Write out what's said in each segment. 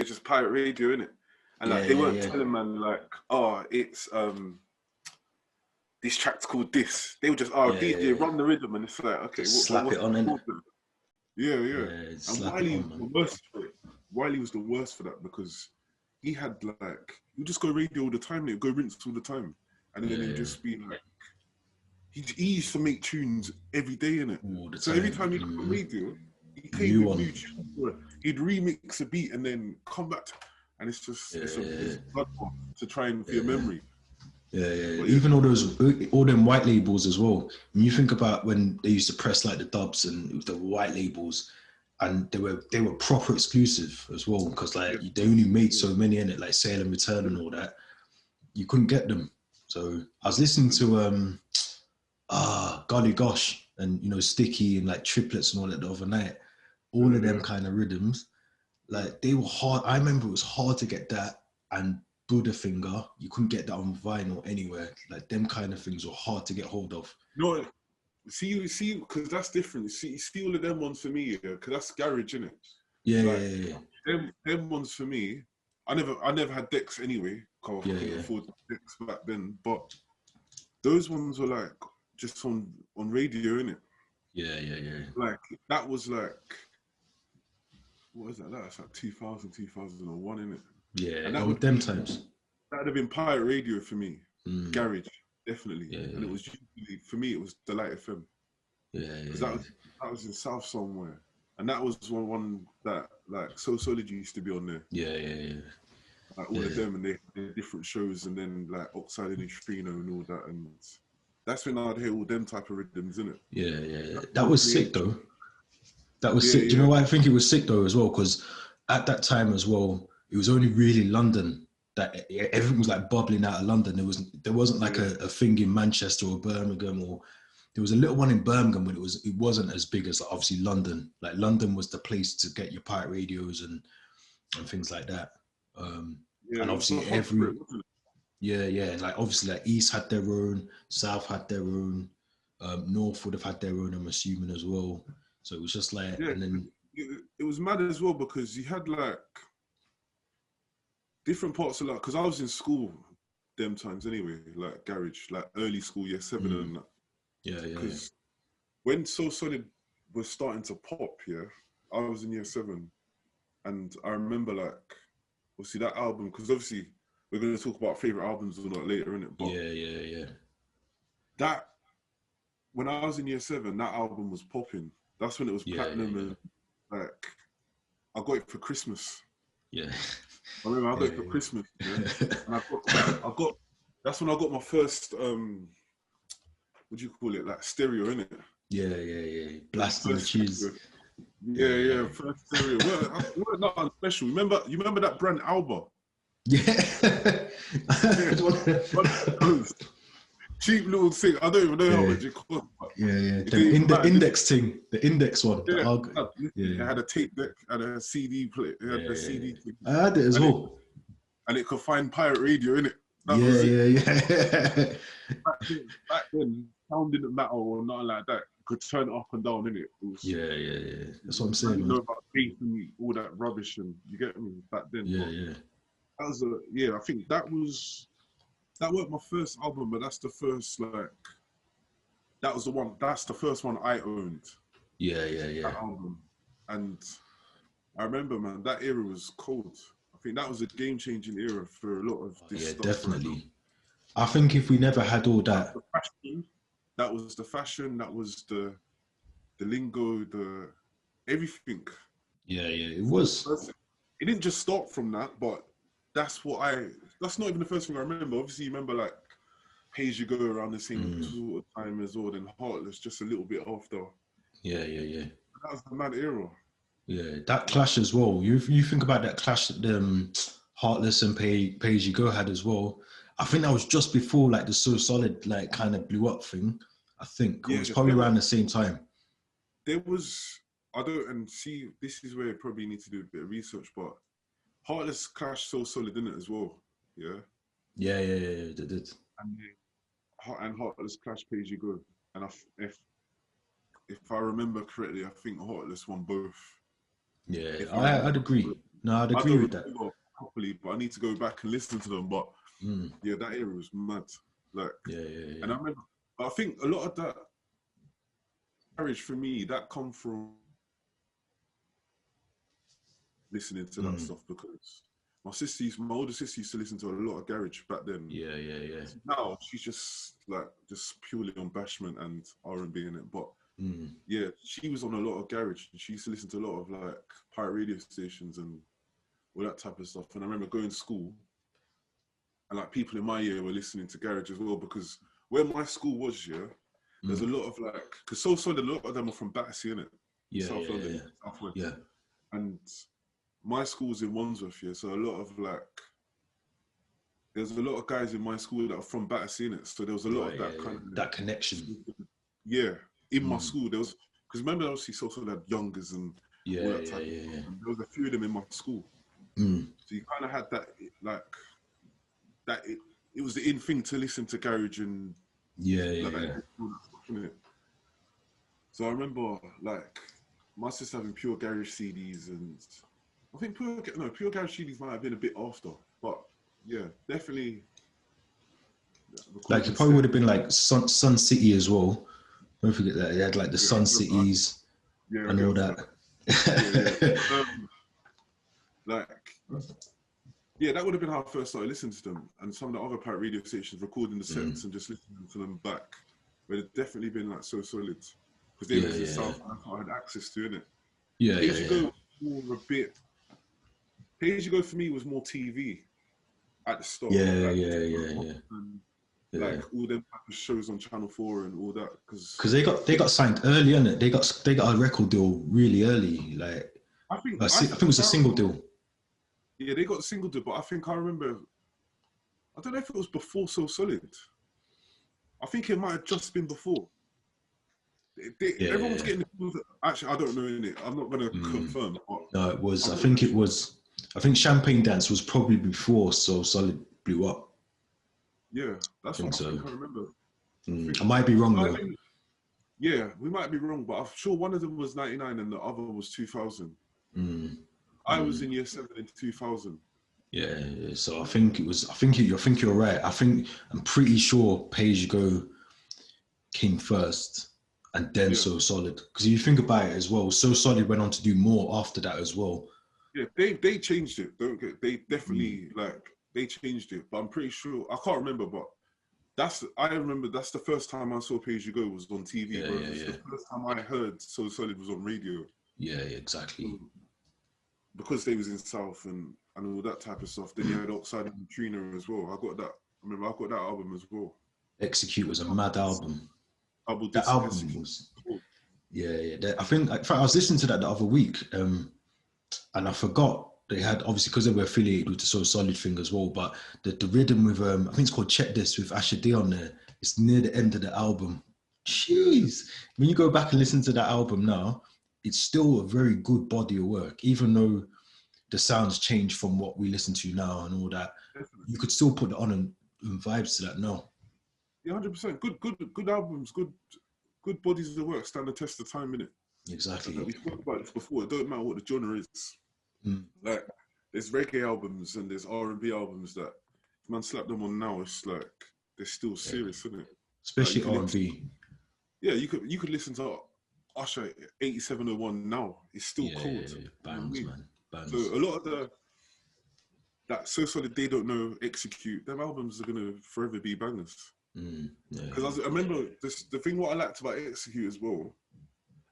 just pirate radio, innit? And like they weren't telling man like, oh, it's this track's called this. They were just DJ run the rhythm, and it's like, okay, just slap it on, innit? Yeah. And Wiley was the worst for it. Wiley was the worst for that because he had like, you just go radio all the time, he'd go rinse all the time, and then he'd just be like, he used to make tunes every day, innit? So every time he'd come on radio, he came with new tunes. He'd remix a beat and then come back, and it's just it's a bloodbath to try and feel memory. Even all them white labels as well. When you think about when they used to press like the dubs and it was the white labels, and they were proper exclusive as well because like they only made so many in it, like Sale and Return and all that. You couldn't get them. So I was listening to Golly Gosh and Sticky and like Triplets and all that the other night. All of them kind of rhythms, like they were hard. I remember it was hard to get that, and Buddha Finger, you couldn't get that on vinyl anywhere. Like them kind of things were hard to get hold of. No, see, because that's different. See all of them ones for me, because that's garage, innit? Them ones for me. I never had decks anyway. Cause I couldn't afford decks back then. But those ones were like just on radio, innit? Yeah. Like that was like, what was that? That's like 2000, 2001, innit? Yeah, and that would them times. That would have been pirate radio for me. Garage, definitely. And it was usually, for me, it was Delight FM. Because that was in South somewhere. And that was one that, like, So Solid used to be on there. Yeah. Like, all of them, and they did different shows, and then, like, Oxide and Neutrino and all that. And that's when I'd hear all them type of rhythms, innit? Yeah. That was sick, though. That was sick. Do you know why I think it was sick, though, as well? Because at that time as well, it was only really London that everything was like bubbling out of London. There wasn't like a thing in Manchester or Birmingham, or there was a little one in Birmingham, but it wasn't as big as like, obviously London. Like London was the place to get your pirate radios and things like that. And obviously and like obviously like East had their own, South had their own, North would have had their own, I'm assuming as well. So it was just like, and then it was mad as well because you had like different parts of like, because I was in school them times anyway, like garage, like early school, year 7 and that. Because when So Solid was starting to pop, I was in year 7, and I remember like, obviously that album, because obviously we're going to talk about favorite albums or not later, innit? But that, when I was in year 7, that album was popping. That's when it was platinum, and like I got it for Christmas. I remember I got it for Christmas, and I got. That's when I got my first what do you call it? Like stereo, innit? Yeah. Blasting the cheese. First stereo. We're not special. You remember that brand Alba? Cheap little thing. I don't even know how much it cost. The index thing. The index one. It had a tape deck and a CD player. It had a CD thing. I had it as well. And it could find pirate radio, innit? Back then, sound didn't matter or nothing like that. You could turn it up and down, innit? That's what I'm saying. You know about bass and all that rubbish, and you get me back then. That was I think that wasn't my first album, but that's the first that was the one. That's the first one I owned. That album, and I remember, man, that era was cold. I think that was a game-changing era for a lot of this stuff. Definitely. I think if we never had all that, that was the fashion, that was the lingo, the everything. It was. It didn't just start from that, but that's not even the first thing I remember. Obviously, you remember like Page You Go around the same sort of time as well, and Heartless just a little bit after. That was the mad era. That clash as well. You think about that clash that Heartless and Page You Go had as well. I think that was just before like the So Solid like kind of blew up thing. I think it was probably around the same time. There was, and see, this is where you probably need to do a bit of research, but Heartless clashed So Solid, didn't it, as well? Yeah, they did. And Heartless clashed Page You Go. And if I remember correctly, I think Heartless won both. I'd agree. No, I'd agree with that. Properly, but I need to go back and listen to them. But yeah, that era was mad. Like, yeah. And I remember, I think a lot of that garage for me that come from listening to that stuff, because my older sister used to listen to a lot of garage back then. Yeah. Now she's just purely on Bashment and R&B in it, but yeah, she was on a lot of garage. She used to listen to a lot of like pirate radio stations and all that type of stuff. And I remember going to school, and like people in my year were listening to garage as well, because where my school was, there's a lot of like, because a lot of them are from Battersea, innit? South London, Southwest. Yeah. And my school's in Wandsworth, so a lot of there's a lot of guys in my school that are from Battersea, innit? So there was a lot of that kind of that connection. Yeah, in my school there was, because remember obviously social had youngers and all that type of stuff. And there was a few of them in my school. So you kind of had that, like, that it was the in thing to listen to garage and So I remember like my sister having pure garage CDs, and I think pure garage CDs might have been a bit after, but yeah, definitely. Like it probably would have been like Sun City as well. Don't forget that he had like the Sun Cities and all that. That would have been how I first started listening to them, and some of the other pirate radio stations recording the sets and just listening to them back. But it's definitely been like so solid, because they was in the South and I had access to, innit? Page You Go more a bit. Page You Go for me was more TV at the start. Like all them type of shows on Channel 4 and all that, because they got signed early, innit? They got a record deal really early. Like I think it was a single deal. Yeah, they got a single deal, but I remember, I don't know if it was before So Solid. I think it might have just been before. Everyone was getting the, actually, I don't know, innit? I'm not going to confirm. No, it was. I think Champagne Dance was probably before So Solid blew up. Yeah, that's what I think I remember. I might be wrong though. Yeah, we might be wrong, but I'm sure one of them was 99 and the other was 2000. I was in year 7 in 2000. Yeah, so I think you're right. I'm pretty sure Page You Go came first and then So Solid. Because you think about it as well, So Solid went on to do more after that as well. Yeah, they changed it. They definitely they changed it. But I'm pretty sure, I can't remember, but I remember that's the first time I saw Page You Go was on TV. The first time I heard So Solid was on radio. Yeah, exactly. Because they was in South and all that type of stuff. Then you had Oxide and Neutrino as well. I got that album as well. Execute was a mad album. That album was. I think I was listening to that the other week, and I forgot they had, obviously because they were affiliated with the So Solid thing as well. But the rhythm with I think it's called Check This with Asher D on there. It's near the end of the album. Jeez, when you go back and listen to that album now, it's still a very good body of work, even though the sounds change from what we listen to now and all that. Definitely. You could still put it on and vibes to that now. Yeah, 100%. Good albums, good bodies of work stand the test of time, innit? Exactly. We spoke about this before. It don't matter what the genre is. Like there's reggae albums and there's R&B albums that if man slap them on now, it's like they're still serious, isn't it? Especially R&B. Yeah, you could listen to Usher 8701 now. It's still cold. Bangs, man. Bangs. So a lot of that So Solid, They Don't Know, Execute, them albums are gonna forever be bangers. Because I remember the thing what I liked about Execute as well,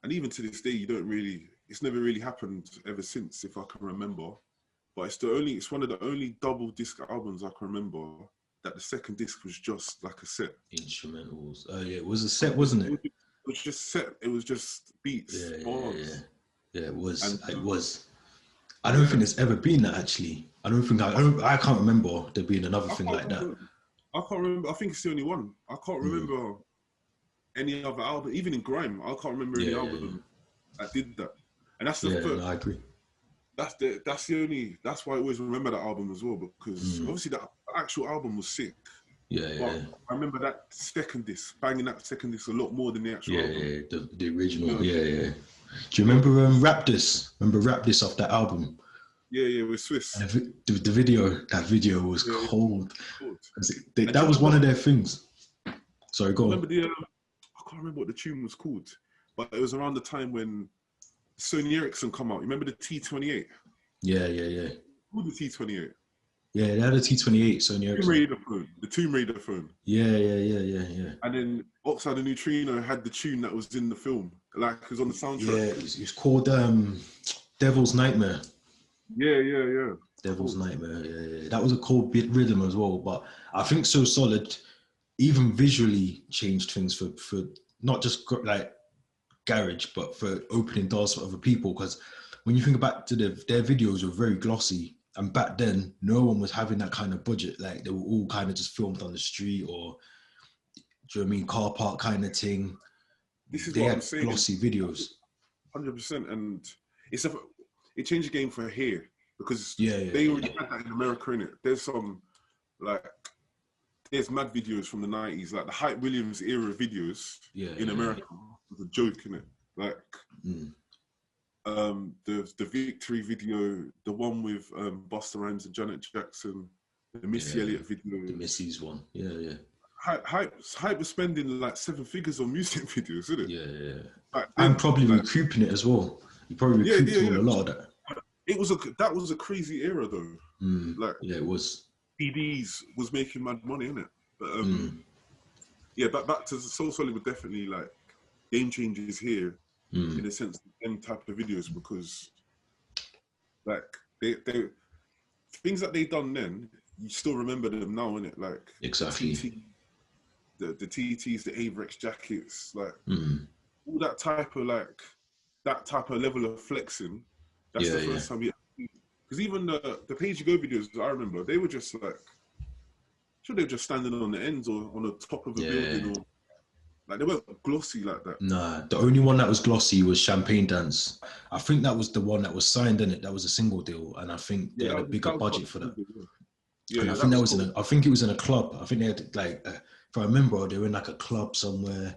and even to this day, it's never really happened ever since, if I can remember. But it's one of the only double disc albums I can remember that the second disc was just like a set. Instrumentals. It was a set, wasn't it? It was just set. It was just beats. Yeah, it was. It was. I don't think there's ever been that actually. I can't remember there being another thing like that. I can't remember. I think it's the only one. I can't remember any other album. Even in Grime, I can't remember any album that did that. And that's the first. No, I agree. That's the only. That's why I always remember that album as well, because obviously that actual album was sick. But I remember that second disc, banging that second disc a lot more than the actual album. The original. Do you remember Rap This? Remember Rap This off that album? Yeah, with Swiss. And that video was cold. That was one of their things. Sorry, go on. I can't remember what the tune was called, but it was around the time when Sony Ericsson come out. You remember the T28? Yeah. Who the T28? Yeah, they had a T28 Sony Ericsson. The Tomb Raider phone. Yeah. And then Oxide and Neutrino had the tune that was in the film, like it was on the soundtrack. Yeah, it's called Devil's Nightmare. Yeah. Devil's Nightmare. Yeah. That was a cold bit rhythm as well, but I think So Solid even visually changed things for not just like garage, but for opening doors for other people. Because when you think back to their videos were very glossy, and back then no one was having that kind of budget. Like they were all kind of just filmed on the street or, do you know what I mean, car park kind of thing. This is what I'm saying. Glossy videos. 100%, and it changed the game for here because they already had that in America, innit? There's mad videos from the 90s, like the Hype Williams era videos in America was a joke, innit? Like the Victory video, the one with Busta Rhymes and Janet Jackson, the Missy Elliott video. The Missy's one, yeah. Hype was spending like 7 figures on music videos, isn't it? Yeah. And probably recouping it as well. You probably recouped a lot of that. That was a crazy era though. It was. CDs was making mad money, innit? But back to So Solid were definitely like game changers here in a sense of them type of videos, because like they things that they done then, you still remember them now, innit? Like exactly the TTs, the Avrex jackets, like all that type of level of flexing. That's the first time because even the Page You Go videos I remember, they were just like, they were just standing on the ends or on the top of a building, or like they weren't glossy like that. Nah, the only one that was glossy was Champagne Dance. I think that was the one that was signed in it. That was a single deal, and I think they had a bigger budget for that. And I think that was I think it was in a club. I think they had like, if I remember, they were in like a club somewhere,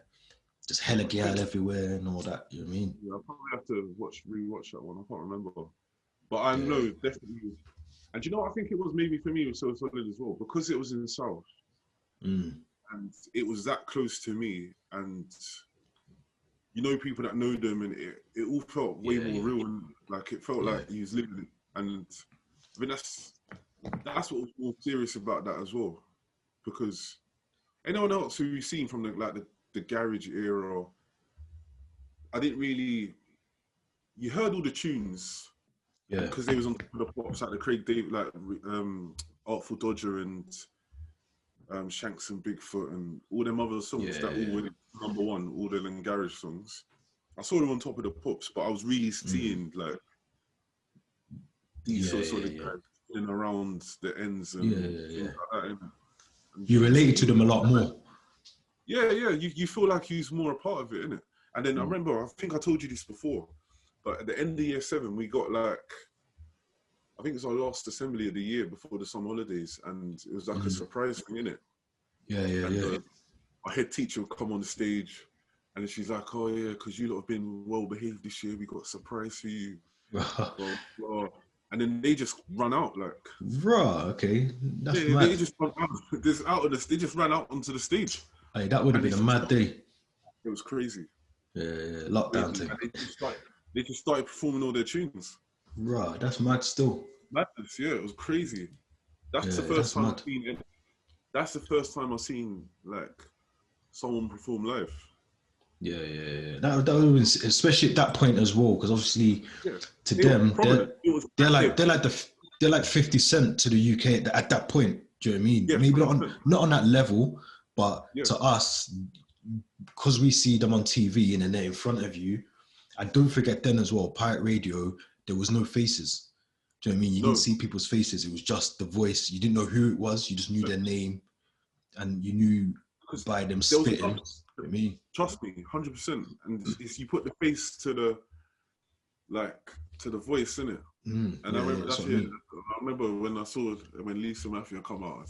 just hella gal everywhere and all that. You know what I mean? Yeah, I'll probably have to rewatch that one. I can't remember, but I know definitely. And you know what I think it was maybe for me, it was So Solid as well, because it was in the South and it was that close to me, and you know people that know them, and it all felt way more real, and like it felt like he was living it. And I mean that's what was more serious about that as well, because anyone else who you've seen from the garage era, I didn't really. You heard all the tunes. Yeah, because they was on the pops like the Craig David, like Artful Dodger and Shanks and Bigfoot and all them other songs that all went #1, all the garage songs. I saw them on top of the pops, but I was really seeing like these sort of guys in around the ends and things like that. And you related to them a lot more. Yeah. You feel like you're more a part of it, innit? And then I remember, I think I told you this before. But at the end of year 7, we got like, I think it was our last assembly of the year before the summer holidays, and it was like a surprise thing, innit? Yeah. Our head teacher would come on the stage, and she's like, "Oh yeah, because you lot have been well behaved this year. We got a surprise for you." Blah, blah. And then they just run out like. Okay, that's mad. They just run out. They just ran out onto the stage. Hey, that would have been a mad day. It was crazy. Yeah, lockdown thing. They just started performing all their tunes. Right, that's mad still. Madness, yeah, it was crazy. That's the first time I've seen it. That's the first time I've seen like someone perform live. Yeah. That was, especially at that point as well, because obviously to them they're like 50 Cent to the UK at that point. Do you know what I mean? Yeah, maybe not on that level, but to us, because we see them on TV and then they're in front of you. And don't forget then as well, pirate radio, there was no faces. Do you know what I mean? You didn't see people's faces. It was just the voice. You didn't know who it was. You just knew their name, and you knew by them spitting. You know what I mean? Trust me, 100%. And if you put the face to the voice, innit? And I remember I remember when I saw when Lisa Mafia come out.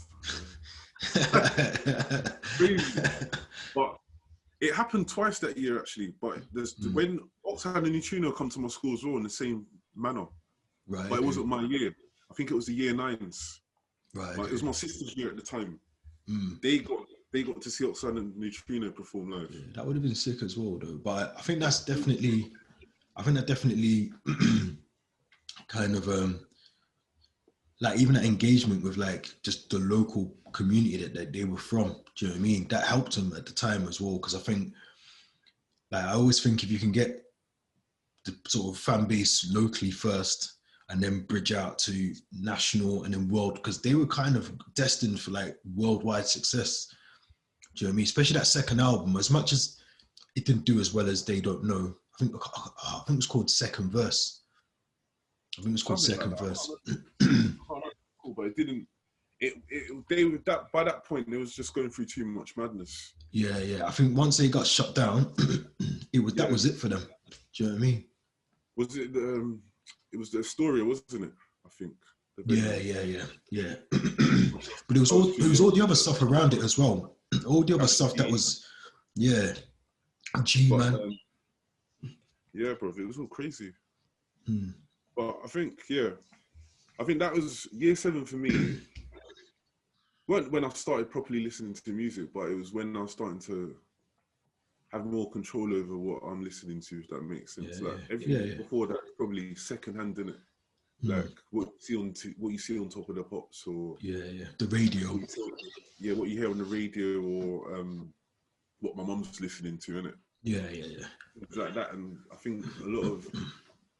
Crazy. But it happened twice that year actually. But when Oxide and Neutrino come to my school as well in the same manner. Right. But it wasn't my year. I think it was the year 9s. Right. Like, it was my sister's year at the time. Mm. They got to see Oxide and Neutrino perform live. Yeah, that would have been sick as well, though. But I think that definitely kind of like even that engagement with like just the local community that they were from. Do you know what I mean? That helped them at the time as well. Because I think, like, I always think if you can get the sort of fan base locally first and then bridge out to national and then world, because they were kind of destined for like worldwide success. Do you know what I mean? Especially that second album, as much as it didn't do as well as They Don't Know. I think it was called Second Verse. I think it was called Second Verse. Cool, but it didn't. They were that by that point. They was just going through too much madness. Yeah. I think once they got shut down, that was it for them. Do you know what I mean? Was it? It was the Astoria, wasn't it? I think. Yeah. But it was all the other stuff around it as well. All the other stuff that was, G-Man. Yeah, bro, it was all crazy. Hmm. But I think that was year 7 for me. When I started properly listening to music, but it was when I was starting to have more control over what I'm listening to, if that makes sense. Everything before that, probably secondhand, innit? Like what you see on Top of the Pops, or the radio. What you hear on the radio, or what my mum's listening to, innit? Yeah. Things like that, and I think a lot of,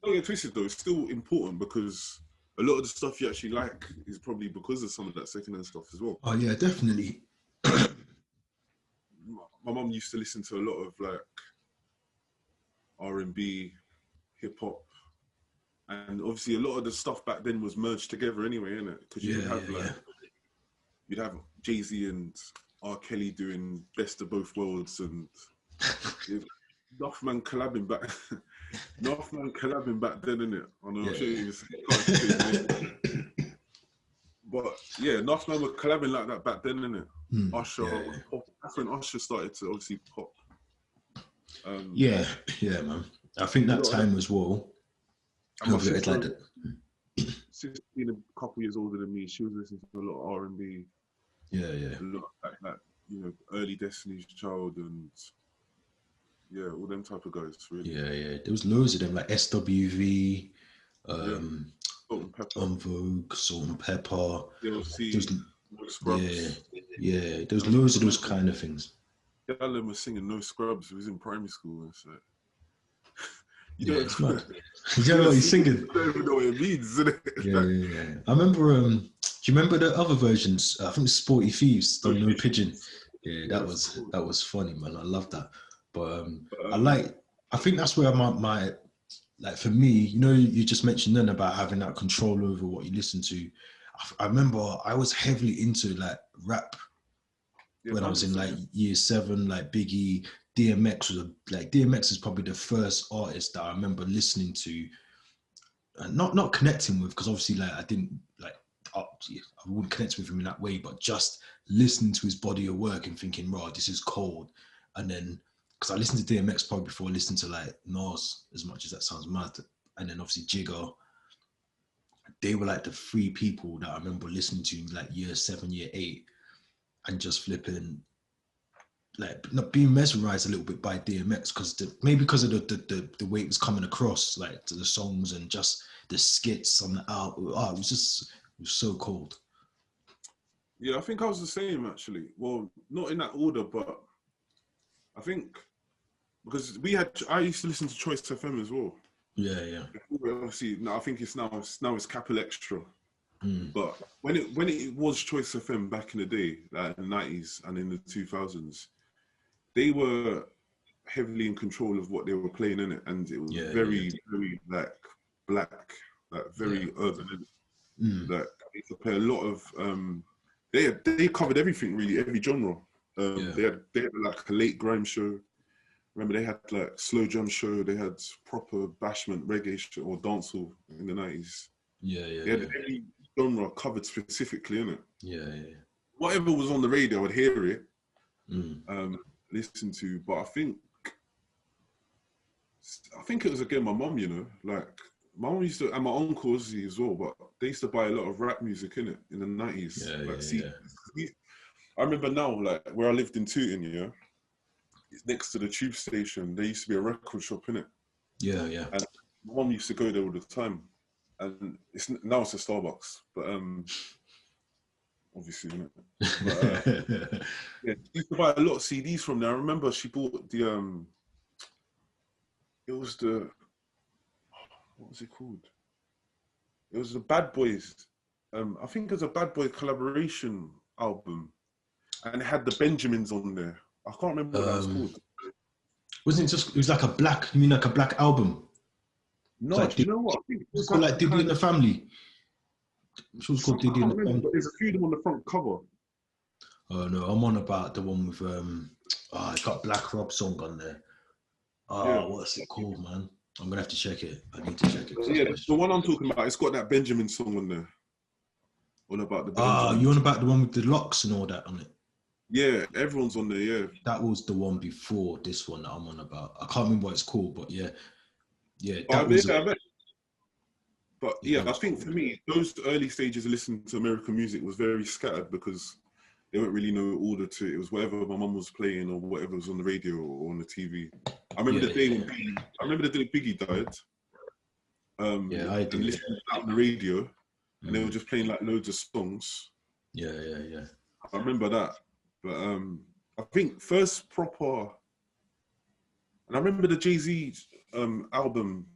don't get twisted though, it's still important because a lot of the stuff you actually like is probably because of some of that secondhand stuff as well. Oh yeah, definitely. My mum used to listen to a lot of like R&B, hip hop. And obviously, a lot of the stuff back then was merged together anyway, innit? Because you'd have Jay-Z and R. Kelly doing Best of Both Worlds, and Northman collabing back then, innit? I know, I'm sure you but yeah, Northman were collabing like that back then, innit? Usher, that's when Usher started to obviously pop. Man. I think that time as well. And my sister, being a couple years older than me, she was listening to a lot of R&B. Yeah. A lot like early Destiny's Child and all them type of guys, really. Yeah. There was loads of them, like SWV, Salt and Pepper. On Vogue, Salt and Pepper. DLC, No Scrubs. Yeah. There was loads of those kind of things. Alan was singing No Scrubs. He was in primary school, and so. It's mad. You don't know what he's singing. I don't even know what it means, isn't it? Yeah. I remember, do you remember the other versions? I think it's Sporty Thieves, the No Pigeon. Yeah, that was funny, man. I love that. But I think that's where my like, for me, you just mentioned then about having that control over what you listen to. I remember I was heavily into like rap when I was in like year 7, like Biggie. DMX DMX is probably the first artist that I remember listening to, and not connecting with, because obviously like I didn't like I wouldn't connect with him in that way, but just listening to his body of work and thinking, right, this is cold. And then because I listened to DMX probably before I listened to like Nas, as much as that sounds mad, and then obviously Jigga. They were like the 3 people that I remember listening to in like year 7, year 8, and just flipping. Like, not being mesmerized a little bit by DMX because of the way it was coming across, like to the songs and just the skits on the album. It was so cold. Yeah, I think I was the same actually. Well, not in that order, but I think because I used to listen to Choice FM as well. Yeah. Obviously, no, I think now it's Capital Extra. But when it was Choice FM back in the day, like in the 90s and in the 2000s. They were heavily in control of what they were playing in it, and it was very like black, like very urban. Like they used to play a lot of. They covered everything really, every genre. They had like a late grime show. Remember, they had like slow jam show. They had proper bashment reggae show or dancehall in the 90s. They had every genre covered specifically in it. Yeah. Whatever was on the radio, I'd hear it. Listen to, but I think it was again my mum, like my mum used to, and my uncle Ozzy as well, but they used to buy a lot of rap music in the 90s. I remember now, like where I lived in Tooting, it's next to the tube station. There used to be a record shop in it. Yeah, yeah. And my mum used to go there all the time, and now it's a Starbucks, but obviously, isn't it? But, yeah, she used to buy a lot of CDs from there. I remember she bought the it was the, what was it called? It was the Bad Boys. I think it was a Bad Boy collaboration album, and it had the Benjamins on there. I can't remember what that was called. Wasn't it just? It was like a black. You mean like a black album? No, like do you know what? I think it was called like Diddy and the Family. I'm sure it's called Diddy and the Family. But there's a few of them on the front cover. Oh no, I'm on about the one with it's got Black Rob song on there. What's it called, man? I'm gonna have to check it. I need to check it. Yeah, the one I'm talking about, it's got that Benjamin song on there. All about the Benjamin. You on about the one with the locks and all that on it? Yeah, everyone's on there, yeah. That was the one before this one that I'm on about. I can't remember what it's called, but yeah. Yeah, that was... But yeah, I think for me, those early stages of listening to American music was very scattered because there weren't really no order to it. It was whatever my mum was playing or whatever was on the radio or on the TV. I remember the day Biggie died. I did. And listening to that on the radio, and they were just playing like loads of songs. Yeah. I remember that, but I think first proper, and I remember the Jay-Z album.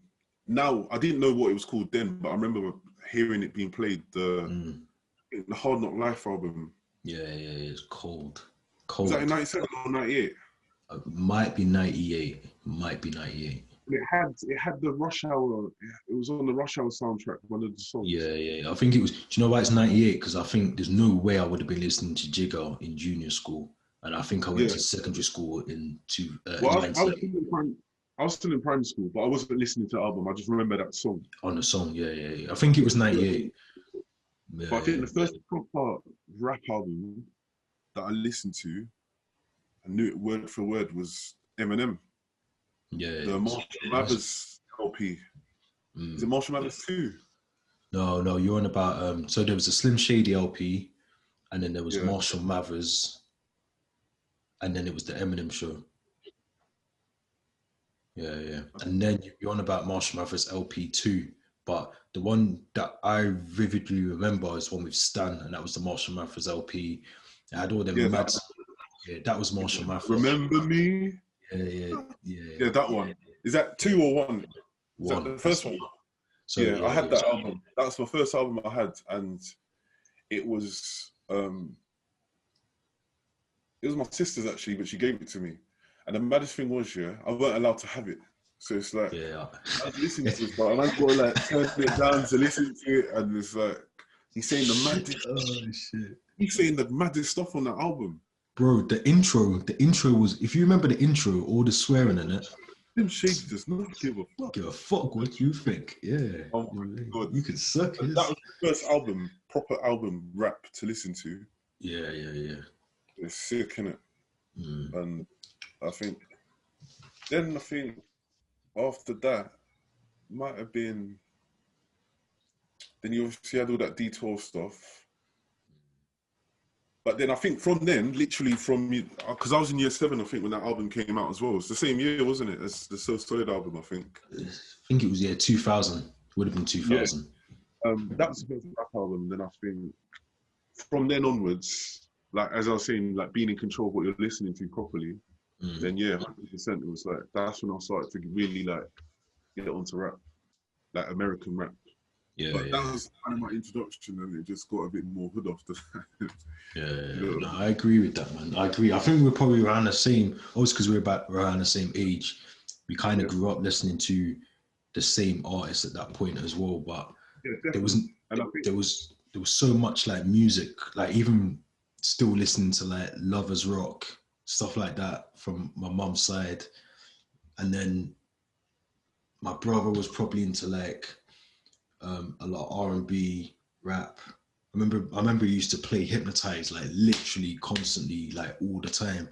Now I didn't know what it was called then, but I remember hearing it being played. The Hard Knock Life album. Yeah, it's cold. Was that in 97 or 98? Might be 98. It had the Rush Hour. It was on the Rush Hour soundtrack, one of the songs. Yeah. I think it was. Do you know why it's 98? Because I think there's no way I would have been listening to Jigger in junior school, and I think I went to secondary school in I was still in primary school, but I wasn't listening to the album. I just remember that song. On the song, yeah. I think it was 98. Yeah, but I think the first proper rap album that I listened to, I knew it word for word, was Eminem. Yeah. The Marshall Mathers LP. Is it Marshall Mathers 2? No, you're on about... so there was a Slim Shady LP, and then there was Marshall Mathers, and then it was the Eminem Show. Yeah. And then you're on about Marshall Mathers LP 2, but the one that I vividly remember is one with Stan, and that was the Marshall Mathers LP. It had all them mad... that was Marshall Mathers. Remember Me? Yeah, that one. Is that 2 or 1? Is that the first one? So, I had that album. That was my first album I had, and it was my sister's actually, but she gave it to me. And the maddest thing was, I weren't allowed to have it. So it's like, I was listening to it, but I got to like turn it down to listen to it, and it's like, he's saying the maddest. Oh shit! He's saying the maddest stuff on that album. Bro, the intro was, if you remember the intro, all the swearing in it. Them Shady does not give a fuck. Give a fuck what you think. Yeah. Oh my God. You can suck it. That was the first album, proper album rap to listen to. Yeah. It's sick, innit? And I think after that might have been, then you obviously had all that D12 stuff. But then I think from then, literally because I was in year 7, I think, when that album came out as well. It's the same year, wasn't it? It's the So Solid album, I think. I think it was 2000. Would have been 2000. Yeah. That was the first rap album. Then I think from then onwards, like as I was saying, like being in control of what you're listening to properly. Then 100%, it was like that's when I started to really like get onto rap, like American rap. But that was kind of my introduction, and it just got a bit more hood after that. No, I agree with that, man. I agree. I think we're probably around the same, also because we're around the same age. We kind of grew up listening to the same artists at that point as well, but there was so much like music, like even still listening to like Lovers Rock, stuff like that from my mum's side. And then my brother was probably into like a lot of R&B, rap. I remember he used to play Hypnotize like literally constantly, like all the time.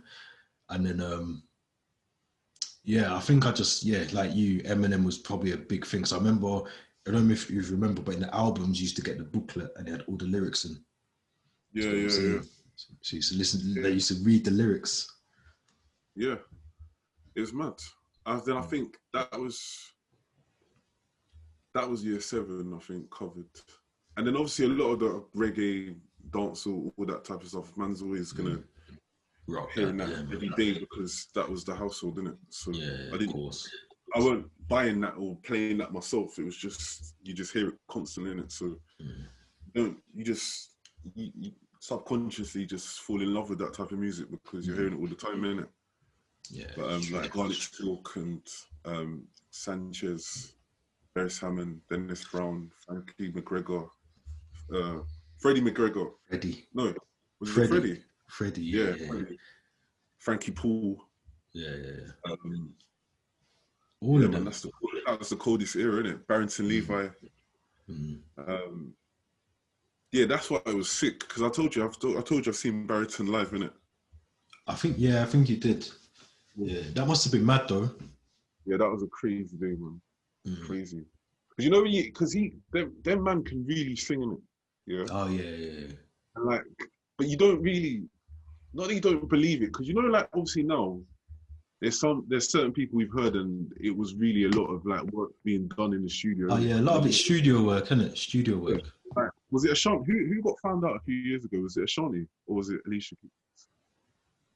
And then I think I just like you, Eminem was probably a big thing. So I remember I don't know if you remember, but in the albums, you used to get the booklet and they had all the lyrics in. Yeah. So you used to listen, they used to read the lyrics. Yeah, it was mad. Then I think that was year 7, I think, covered. And then obviously a lot of the reggae, dancehall, all that type of stuff, man's always going to hearing that every day because that was the household, innit? So of course. I weren't buying that or playing that myself. It was just, you just hear it constantly, innit? So you subconsciously just fall in love with that type of music because you're hearing it all the time, innit? Yeah. But like Garlic Silk and Sanchez, Beres Hammond, Dennis Brown, Frankie McGregor, Freddie McGregor. No, was it Freddie? Freddie, yeah. Freddie. Frankie Paul. Yeah. All of them. That was the coldest era, innit? Barrington Levi. Yeah, that's why I was sick because I told you I've seen Barrington live, innit? I think you did. Yeah, that must have been mad though. Yeah, that was a crazy day, man. Crazy. Because you know, them man can really sing, innit? Yeah. Oh yeah. And like, but you don't really, not that you don't believe it, because you know, like obviously now, there's certain people we've heard, and it was really a lot of like work being done in the studio. Oh yeah, a lot of it's studio work, isn't it? Studio work. Like, was it Ashanti? Who got found out a few years ago? Was it Ashanti or was it Alicia Keys?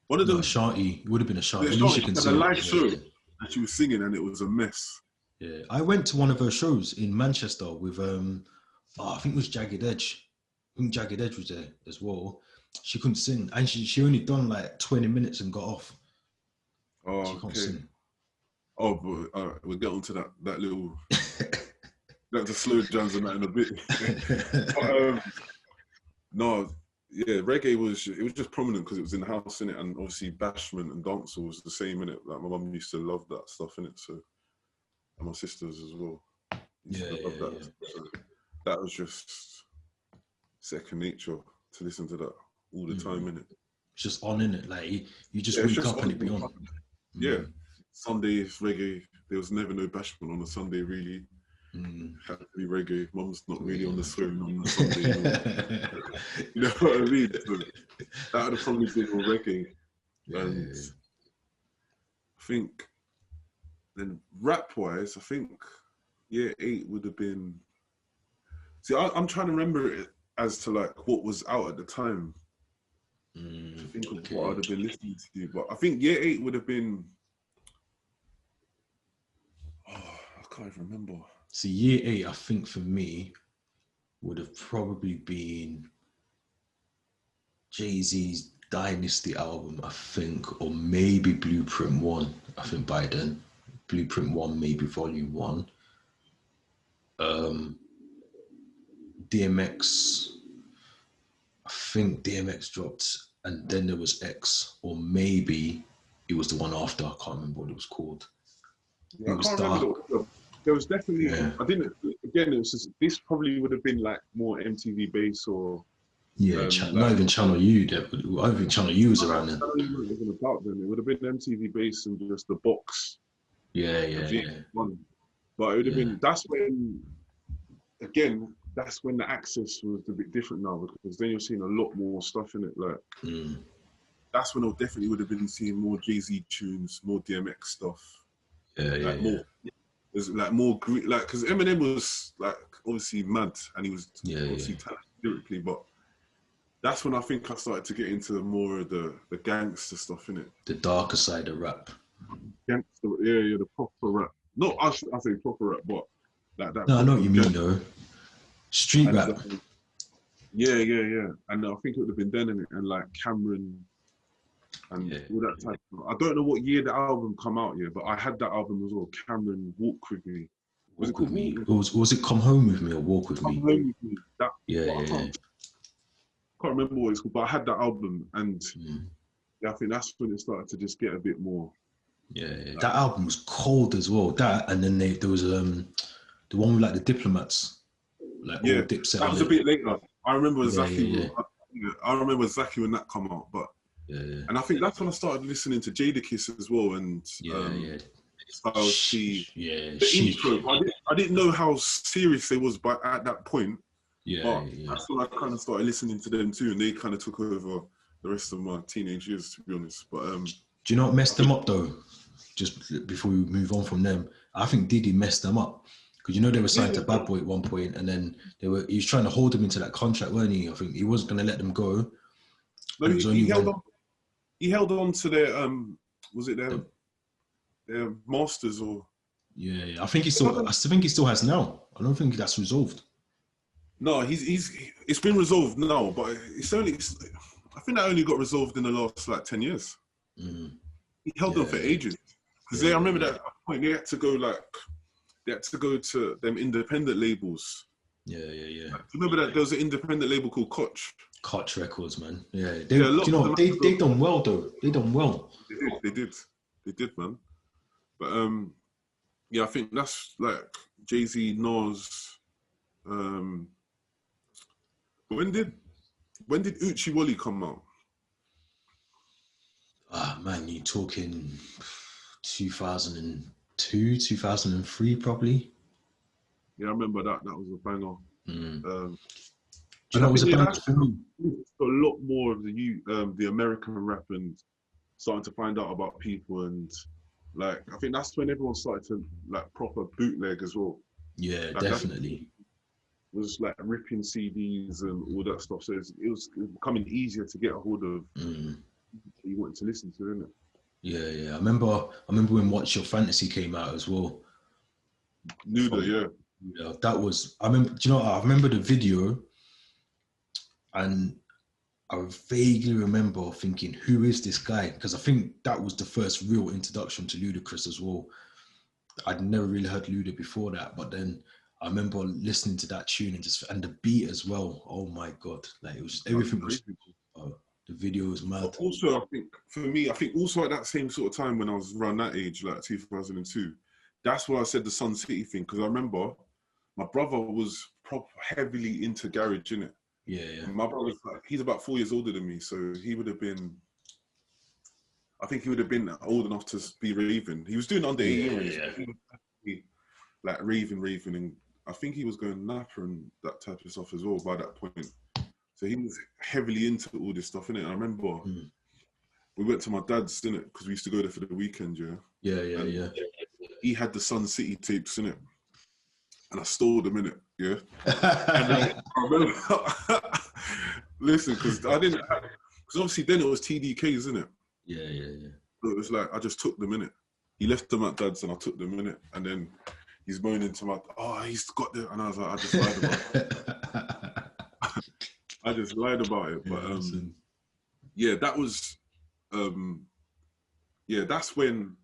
One of them. Ashanti. It would have been Ashanti. Alicia had a live show and she was singing, and it was a mess. Yeah, I went to one of her shows in Manchester with I think it was Jagged Edge. I think Jagged Edge was there as well. She couldn't sing, and she only done like 20 minutes and got off. Oh, she can't sing. Oh, but we'll get onto that little the slow jams and that in a bit. But, no, yeah, reggae was just prominent because it was in the house, innit? And obviously Bashment and dancehall was the same, innit? Like my mum used to love that stuff, innit? So, and my sisters as well. That. So that was just second nature to listen to that all the time, innit? It's just on, innit? Like you just wake up and it be on. Yeah, Sundays reggae. There was never no Bashment on a Sunday, really. Had to be reggae. Mum's not really on the swing on the Sunday. You know what I mean? So that would have probably been all reggae. And I think then rap-wise, I think year 8 would have been. See, I'm trying to remember it as to like what was out at the time. To think of what I'd have been listening to, but I think year 8 would have been. Oh, I can't even remember. See, year 8, I think for me, would have probably been Jay-Z's Dynasty album, I think, or maybe Blueprint 1. I think by then, Blueprint 1, maybe Volume 1. DMX, I think DMX dropped, and then there was X, or maybe it was the one after. I can't remember what it was called. Yeah, it was dark. There was definitely. I didn't. Again, it was just, this probably would have been like more MTV base or. Yeah, not even Channel U. I don't think Channel U was around then. Channel U wasn't about then. It would have been MTV base and just the box. Yeah. But it would have been. That's when. Again, that's when the access was a bit different now, because then you're seeing a lot more stuff in it. Like, that's when I definitely would have been seeing more Jay-Z tunes, more DMX stuff. More. There's like more like, because Eminem was like obviously mad and he was obviously talented lyrically, but that's when I think I started to get into more of the gangster stuff in it. The darker side of rap. Gangster, the proper rap. Not I say proper rap, but like that. No, I know what you mean though. Street rap. Yeah. And I think it would have been then in it, and like Cameron and all that type of. I don't know what year the album come out, but I had that album as well. Cameron, Walk With Me. Was it called Me? Was it Come Home With Me or Walk With Me? Come Home With Me. That, I can't remember what it's called, but I had that album, and I think that's when it started to just get a bit more. That album was cold as well. That, and then there was the one with like the Diplomats, like all Dipset. That was a bit later. I remember Zaki. I remember Zaki when that come out, but and I think that's when I started listening to Jadakiss as well, and Styles P. The intro. I didn't know how serious they was, but at that point, yeah. That's when I kind of started listening to them too, and they kind of took over the rest of my teenage years, to be honest. But do you know what messed them up though? Just before we move on from them, I think Diddy messed them up. Because they were signed to Bad Boy at one point, and then he was trying to hold them into that contract, weren't he? I think he wasn't going to let them go. No, he held on to their was it their masters or? Yeah. I think he still has now. I don't think that's resolved. No, it's been resolved now, but I think that only got resolved in the last like 10 years. Mm. He held on for ages because I remember that point they had to go to them independent labels. Yeah. Remember that there was an independent label called Koch Records, man. Yeah, they done well though. They done well. They did, man. But I think that's like Jay-Z, Nas. When did Uchi Wally come out? Ah, man, you talking 2002, 2003, probably. Yeah, I remember that. That was a banger. Mm. Do you know what was a banger for me? A lot more of the American rap and starting to find out about people, and like I think that's when everyone started to like proper bootleg as well. Yeah, like, definitely. Was like ripping CDs and all that stuff. So it was becoming easier to get a hold of. You wanted to listen to, isn't it? Yeah. I remember when Watch Your Fantasy came out as well. Nuda, yeah. That was. I remember. Do you know? I remember the video, and I vaguely remember thinking, "Who is this guy?" Because I think that was the first real introduction to Ludacris as well. I'd never really heard Luda before that, but then I remember listening to that tune and the beat as well. Oh my god! Like it was just, everything was. The video was mad. But also, I think also at that same sort of time when I was around that age, like 2002, that's why I said the Sun City thing, because I remember my brother was heavily into garage, innit? Yeah. My brother's he's about 4 years older than me, so he would have been. I think he would have been old enough to be raving. He was doing under 18, like raving, and I think he was going Napa and that type of stuff as well by that point. So he was heavily into all this stuff, innit? I remember we went to my dad's, innit? Because we used to go there for the weekend, Yeah. He had the Sun City tapes, innit? And I stole them, innit? Yeah. And I remember, listen, because obviously then it was TDKs, innit? Yeah. So it was like, I just took them, innit? He left them at dad's and I took them, innit? And then he's moaning to my, he's got them. And I was like, I just lied about it. I just lied about it, but that was, that's when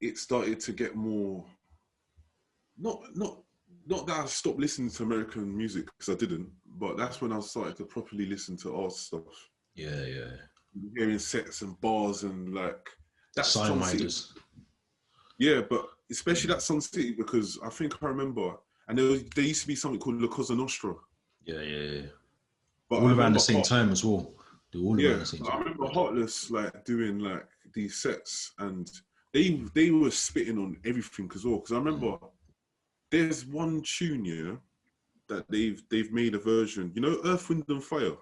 it started to get more. Not that I stopped listening to American music because I didn't, but that's when I started to properly listen to art stuff. Yeah. Hearing sets and bars and like that Sun City. Yeah, but especially that Sun City because I think I remember, and there used to be something called La Cosa Nostra. Yeah. But all around the same time as well. They're all around the same time. I remember Heartless like doing like these sets, and they were spitting on everything as well. Because I remember there's one tune that they've made a version. You know, Earth, Wind and Fire.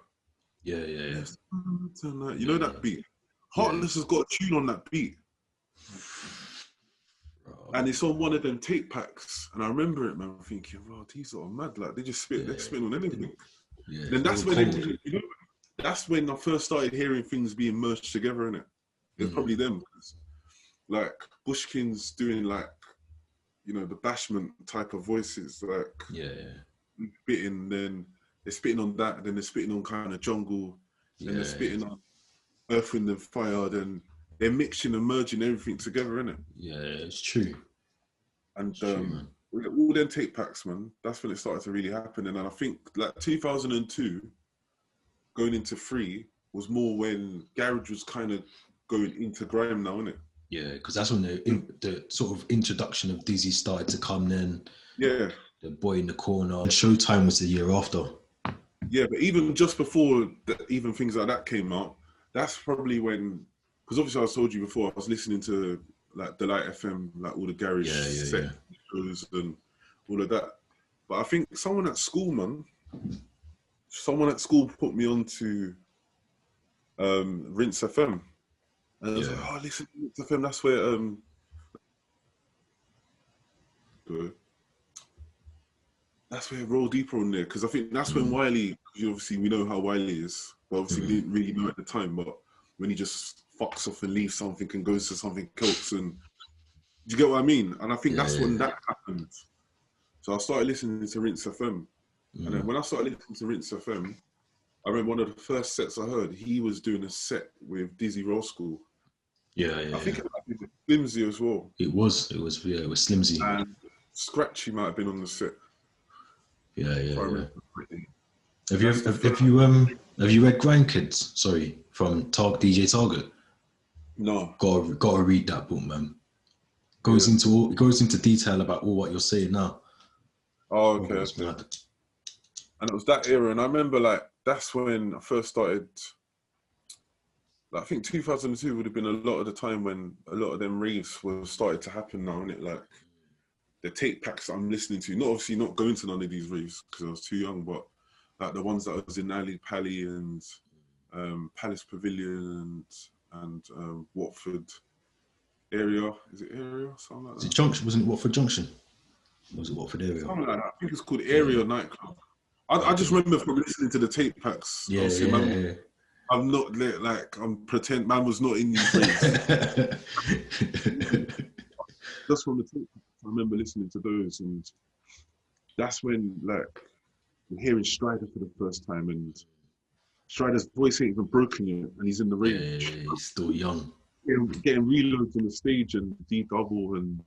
Yeah. You know that beat. Heartless has got a tune on that beat. And it's on one of them tape packs, and I remember it, man. Thinking, "Wow, these are mad! Like they just spit, they're spitting on anything." Yeah, then that's when that's when I first started hearing things being merged together, innit? It was probably them, like Bushkin's doing like, the bashment type of voices, like spitting. Then they're spitting on that, then they're spitting on kind of jungle, then they're spitting on Earth, Wind and Fire, then. They're mixing and merging everything together, innit? Yeah, it's true. And all them tape packs, man, that's when it started to really happen. And I think like 2002, going into 3, was more when garage was kind of going into grime now, innit? Yeah, because that's when the sort of introduction of Dizzy started to come then. Yeah. The Boy in the Corner. Showtime was the year after. Yeah, but even just before even things like that came out, that's probably when... Because obviously I told you before, I was listening to like Delight FM, like all the garage set. shows and all of that. But I think someone at school put me on to Rinse FM. And I was like, oh, listen to Rinse FM, that's where Roll Deeper on there, because I think that's when Wiley, obviously we know how Wiley is, but obviously we didn't really know at the time, but when he just fucks off and leaves something and goes to something else, and do you get what I mean? And I think that's when that happened. So I started listening to Rinse FM. And then when I started listening to Rinse FM, I remember one of the first sets I heard, he was doing a set with Dizzy Rascal. I think it might be Slimzy as well. It was Slimzy. And Scratchy might have been on the set. Have you read Grandkids? Sorry, from DJ Target. No. Gotta read that book, man. Goes into detail about all what you're saying now. Oh, okay. And it was that era, and I remember like that's when I first started. Like, I think 2002 would have been a lot of the time when a lot of them raves were started to happen now, innit? Like the tape packs that I'm listening to, not going to none of these raves because I was too young, but like the ones that was in Ali Pally and Palace Pavilion and Watford area. Is it area? Something like that. Is it Junction? Wasn't it Watford Junction? Or was it Watford area? Something like that. I think it's called Area Nightclub. I just remember from listening to the tape packs. I'm not like I'm pretend man was not in these raves. Just from the tape packs, I remember listening to those, and that's when like I'm hearing Strider for the first time, and Strider's voice ain't even broken yet, and he's in the rave. He's still young. Getting reloads on the stage and D-double, and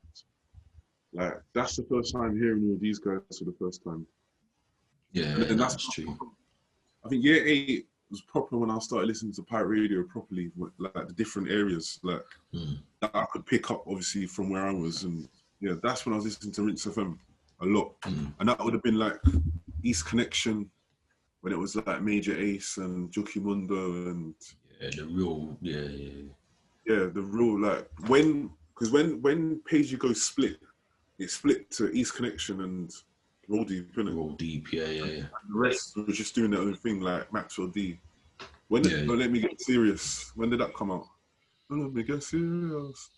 like that's the first time hearing all these guys for the first time. And that's true. I think year 8 was proper when I started listening to pirate radio properly, like the different areas that I could pick up obviously from where I was, and that's when I was listening to Rinse FM a lot, and that would have been like East Connection when it was like Major Ace and Juki Mundo and the real the real like when Page You Go split, it split to East Connection and Roll Deep, innit? Roll Deep, yeah. And the rest was just doing their own thing, like Maxwell D. When did Let Me Get Serious? When did that come out? Let Me Get Serious.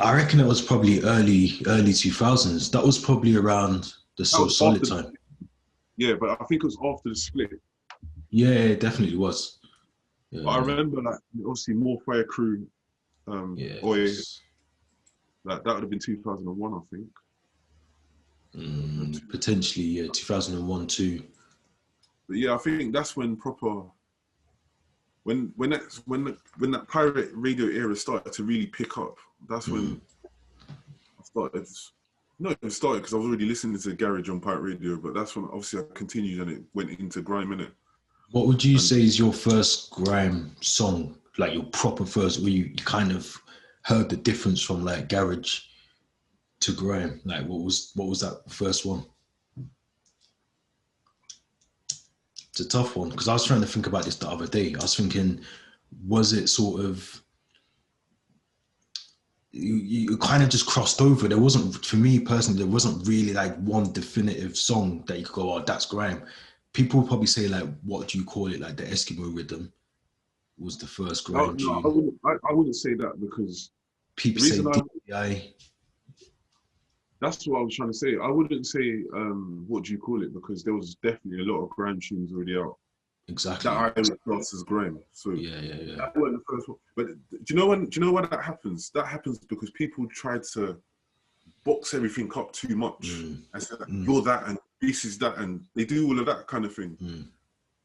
I reckon it was probably early 2000s. That was probably around the So Solid time. Yeah, but I think it was after the split. Yeah, it definitely was. Yeah. But I remember, like, obviously, More Fire Crew, Oi, like, that would have been 2001, I think. Potentially, 2001 too. But yeah, I think that's when proper, when that pirate radio era started to really pick up. That's when I started. Not even started because I was already listening to Garage on pirate radio, but that's when obviously I continued and it went into grime, innit? What would you say is your first grime song, like your proper first, where you kind of heard the difference from like garage to grime? Like what was that first one? It's a tough one because I was trying to think about this the other day. I was thinking, was it sort of you kind of just crossed over? There wasn't, for me personally, there wasn't really like one definitive song that you could go, oh, that's grime. People would probably say like, what do you call it? Like the Eskimo Rhythm was the first grime tune. I wouldn't say that because people say DI. That's what I was trying to say. I wouldn't say what do you call it, because there was definitely a lot of grime tunes already out. Exactly. That I would class as grime. So yeah. That wasn't the first one. But do you know why that happens? That happens because people try to box everything up too much and say you're that and this is that, and they do all of that kind of thing.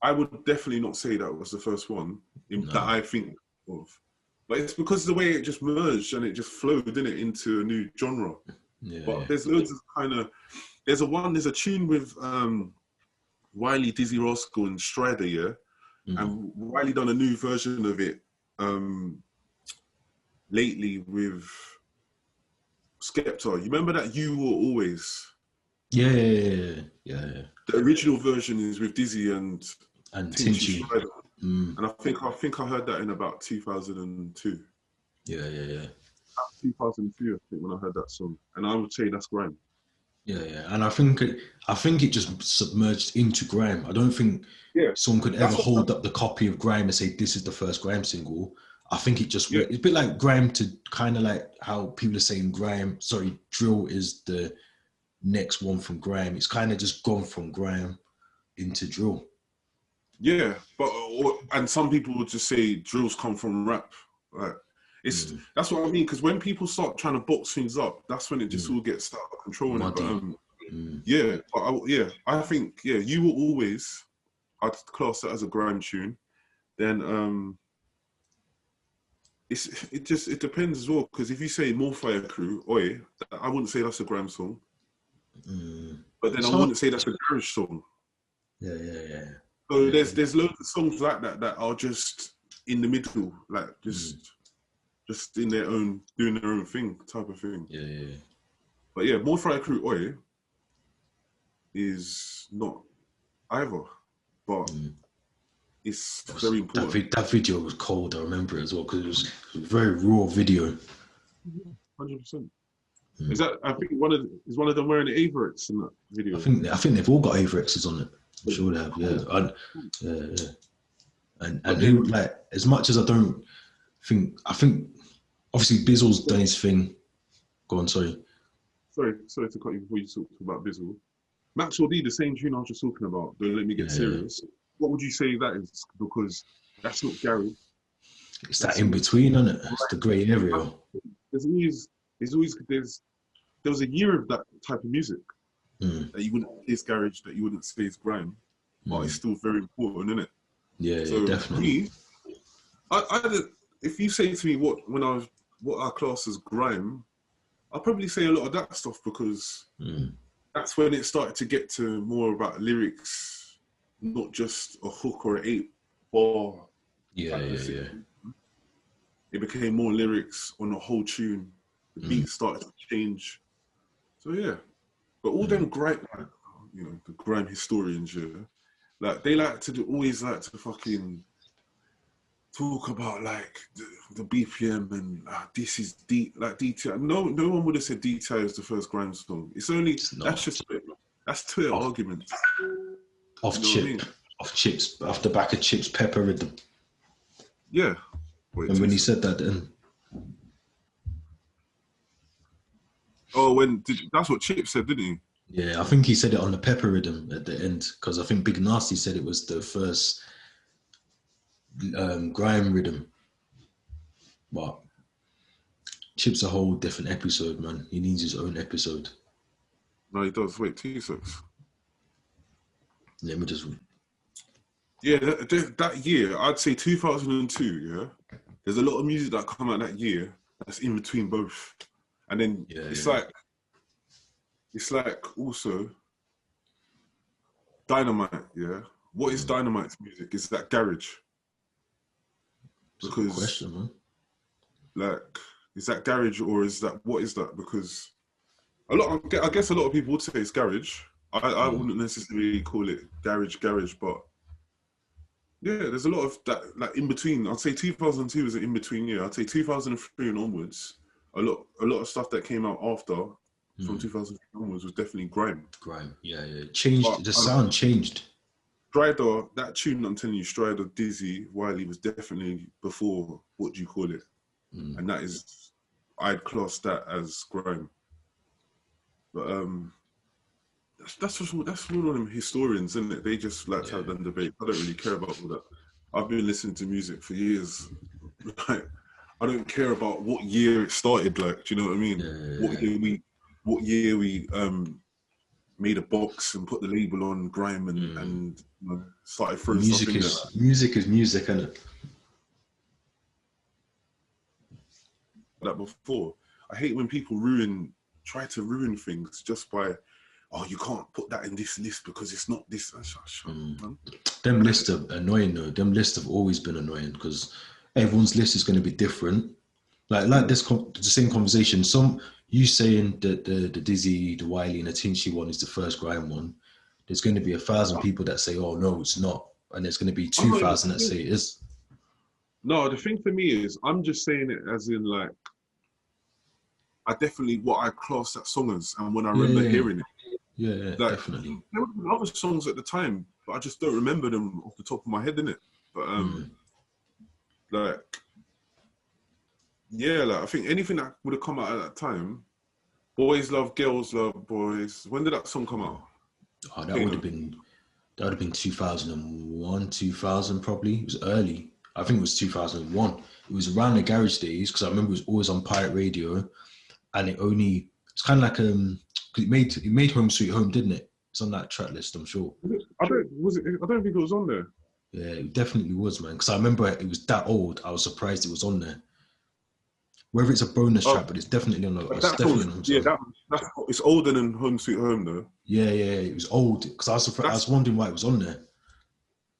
I would definitely not say that was the first one that I think of. But it's because the way it just merged and it just flowed, didn't it, into a new genre. But there's loads of kind of there's a tune with Wiley, Dizzy Rascal and Strider, and Wiley done a new version of it lately with Skepta. You remember that You Were Always? Yeah. The original version is with Dizzy and Tinchy. And I think I heard that in about 2002. Yeah. 2003, I think, when I heard that song, and I would say that's grime. Yeah, and I think it just submerged into grime. I don't think someone could ever hold up the copy of grime and say this is the first grime single. I think it just it's a bit like grime to kind of like how people are saying drill is the next one from grime. It's kind of just gone from grime into drill. Yeah, but and some people would just say drills come from rap. Like that's what I mean. Because when people start trying to box things up, that's when it just all gets out of control. I think you will always. I'd class that as a grime tune. Then it depends as well. Because if you say More Fire Crew, Oi, I wouldn't say that's a grime song. But then I wouldn't say that's a garage song. Yeah. So there's loads of songs like that are just in the middle, like just in their own, doing their own thing, type of thing. Yeah. But yeah, More Fire Crew Oi is not either, but it's very important. That video was cold. I remember it as well because it was a very raw video. 100%. Is that? I think one of them wearing the Avericks in that video. I think they've all got Avericks on it. I'm sure they have. Yeah. And who, like, as much as I think obviously Bizzle's done his thing. Go on, sorry. Sorry to cut you before you talk about Bizzle. Maxwell D, the same tune I was just talking about. Don't let me get serious. Yeah. What would you say that is? Because that's not Gary. It's that in between, isn't it? It's the grey area. There was a year of that type of music that you wouldn't say is garage, that you wouldn't say is grime, but it's still very important, isn't it? Yeah, so definitely. If you say to me what our class is grime, I'll probably say a lot of that stuff because that's when it started to get to more about lyrics, not just a hook or an 8-bar. Yeah. It became more lyrics on the whole tune. The beat started to change. So yeah, but all them grime, like, the grime historians, like they always like to fucking talk about like the BPM and this is DTI. No one would have said DTI is the first grime song. It's only that's Twitter arguments. Off Chips, off the back of Chips Pepper rhythm. Yeah. And when he said that, then. Oh, that's what Chip said, didn't he? Yeah, I think he said it on the Pepper rhythm at the end because I think Big Nasty said it was the first grime rhythm. But Chip's a whole different episode, man. He needs his own episode. No, he does. Wait, 2 seconds. Let me just. Yeah, that year, I'd say 2002. Yeah, there's a lot of music that come out that year that's in between both. And then it's like also Dynamite, yeah. What is Dynamite's music? Is that garage? Because, that's a good question, man. Like, is that garage or is that, what is that? Because I guess a lot of people would say it's garage. I wouldn't necessarily call it garage, but yeah, there's a lot of that, like in between. I'd say 2002 is an in between year. I'd say 2003 and onwards. A lot of stuff that came out after from 2003 onwards was definitely grime. Yeah. Changed. But the sound changed. Strider, that tune I'm telling you, Strider, Dizzy, Wiley was definitely before what do you call it, and that is, I'd class that as grime. But that's one of them historians, isn't it? They just like to have them debate. I don't really care about all that. I've been listening to music for years. Like, I don't care about what year it started. Like, do you know what I mean? Yeah. What year we made a box and put the label on grime and started throwing stuff in there. Music is music, isn't it? That before, I hate when people try to ruin things just by, oh, you can't put that in this list because it's not this. Them lists are annoying though. Them lists have always been annoying because everyone's list is going to be different. Like this, the same conversation. You saying that the Dizzy, the Wiley, and the Tinchy one is the first grime one. There's going to be 1,000 people that say, "Oh no, it's not," and there's going to be 2,000 that say it is. No, the thing for me is, I'm just saying it as in what I class that song as, and when I remember hearing it. Yeah, like, definitely. There were other songs at the time, but I just don't remember them off the top of my head, innit? But like, yeah, like I think anything that would have come out at that time, boys love girls love boys. When did that song come out? Oh, that would have been 2001, 2000 probably. It was early. I think it was 2001. It was around the garage days because I remember it was always on pirate radio, and it's kind of like cause it made Home Sweet Home, didn't it? It's on that track list, I'm sure. I don't think it was on there. Yeah, it definitely was, man. Because I remember it was that old. I was surprised it was on there. Whether it's a bonus track, but it's definitely on. It's older than Home Sweet Home, though. Yeah, it was old because I was wondering why it was on there.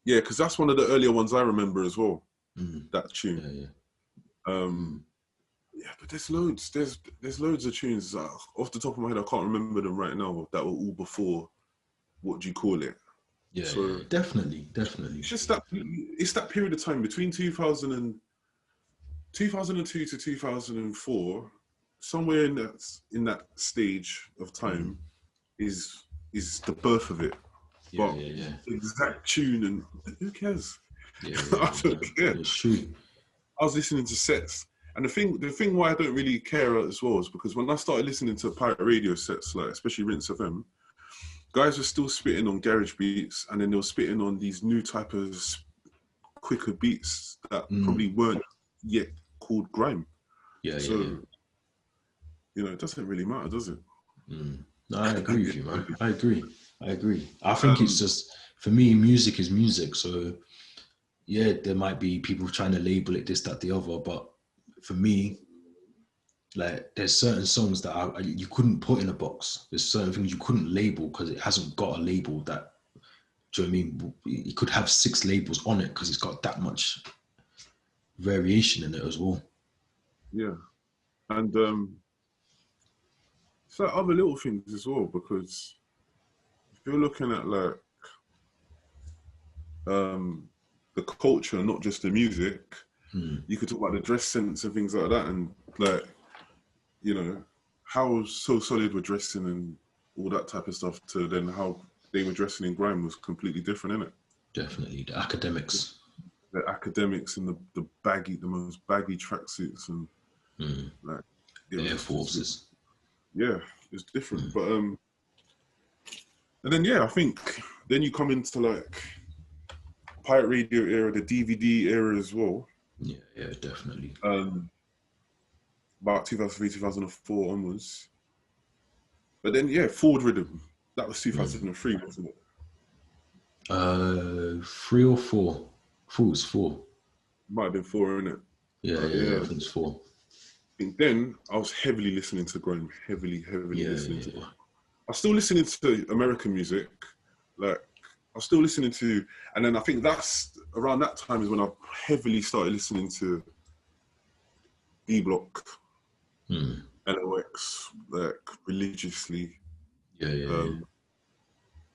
Yeah, because that's one of the earlier ones I remember as well. That tune. Yeah, but there's loads. There's loads of tunes off the top of my head. I can't remember them right now. That were all before. What do you call it? Yeah, so, definitely. It's just that period of time between 2002 to 2004. Somewhere in that stage of time is the birth of it. Yeah. The exact tune, and who cares? Yeah, I don't care. It's true. I was listening to sets, and the thing why I don't really care as well is because when I started listening to pirate radio sets, like especially Rinse FM, guys were still spitting on garage beats, and then they were spitting on these new type of quicker beats that probably weren't yet called grime. So, it doesn't really matter, does it? No, I agree with you, man. I agree. I think it's just, for me, music is music. So, yeah, there might be people trying to label it this, that, the other. But for me, like, there's certain songs that you couldn't put in a box. There's certain things you couldn't label because it hasn't got a label that, do you know what I mean? You could have 6 labels on it because it's got that much variation in it as well. Yeah. And it's like other little things as well, because if you're looking at like the culture, not just the music, you could talk about the dress sense and things like that, and like, how So Solid were dressing and all that type of stuff to then how they were dressing in grime was completely different, innit? Definitely. The academics. The academics and the most baggy tracksuits and like Air Forces. Yeah, it's different. But and then I think then you come into like pirate radio era, the DVD era as well. Yeah, definitely. About 2003, 2004 onwards. But then Forward Rhythm, that was 2003, wasn't it? 3 or 4. I thought it was 4. Might have been 4, innit? Yeah, I think it's 4. And then I was heavily listening to grime, heavily listening to grime. I was still listening to American music, like I was still listening to, and then I think that's around that time is when I heavily started listening to D Block, LOX, like religiously. And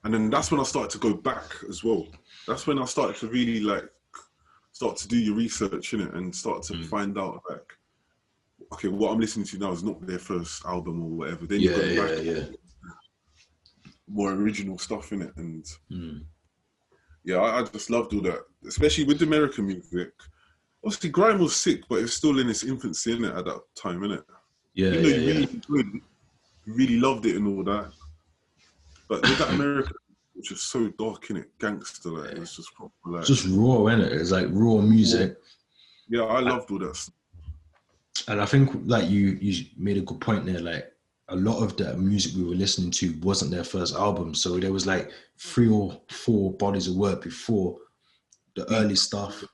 then that's when I started to go back as well. That's when I started to really start to do your research in it and start to find out okay, what I'm listening to now is not their first album or whatever. Then you go back more original stuff in it, and I just loved all that, especially with the American music. Obviously, grime was sick, but it's still in its infancy, innit, at that time, innit? Even though you really loved it and all that. But with that American, which is so dark, innit, gangster, like it was just proper, like just raw, innit? It's like raw music. Yeah, I loved all that stuff. And I think like you made a good point there, like a lot of the music we were listening to wasn't their first album. So there was like 3 or 4 bodies of work before the early stuff.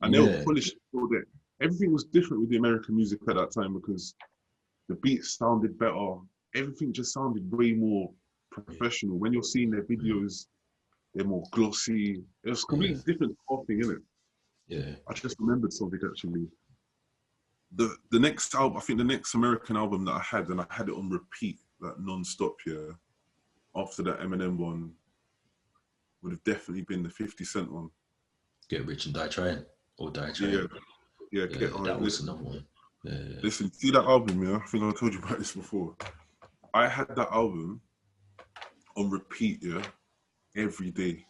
And they were polished all day. Everything was different with the American music at that time because the beats sounded better. Everything just sounded way more professional. When you're seeing their videos, they're more glossy. It was completely different thing, isn't it? Yeah. I just remembered something actually. The next album, I think the next American album that I had, and I had it on repeat, like non-stop here, after that Eminem one, would have definitely been the 50 Cent one. Get Rich and Die Trying, or Die Trying. Yeah, that was another one. Listen, see that album, I think I told you about this before. I had that album on repeat, yeah, every day.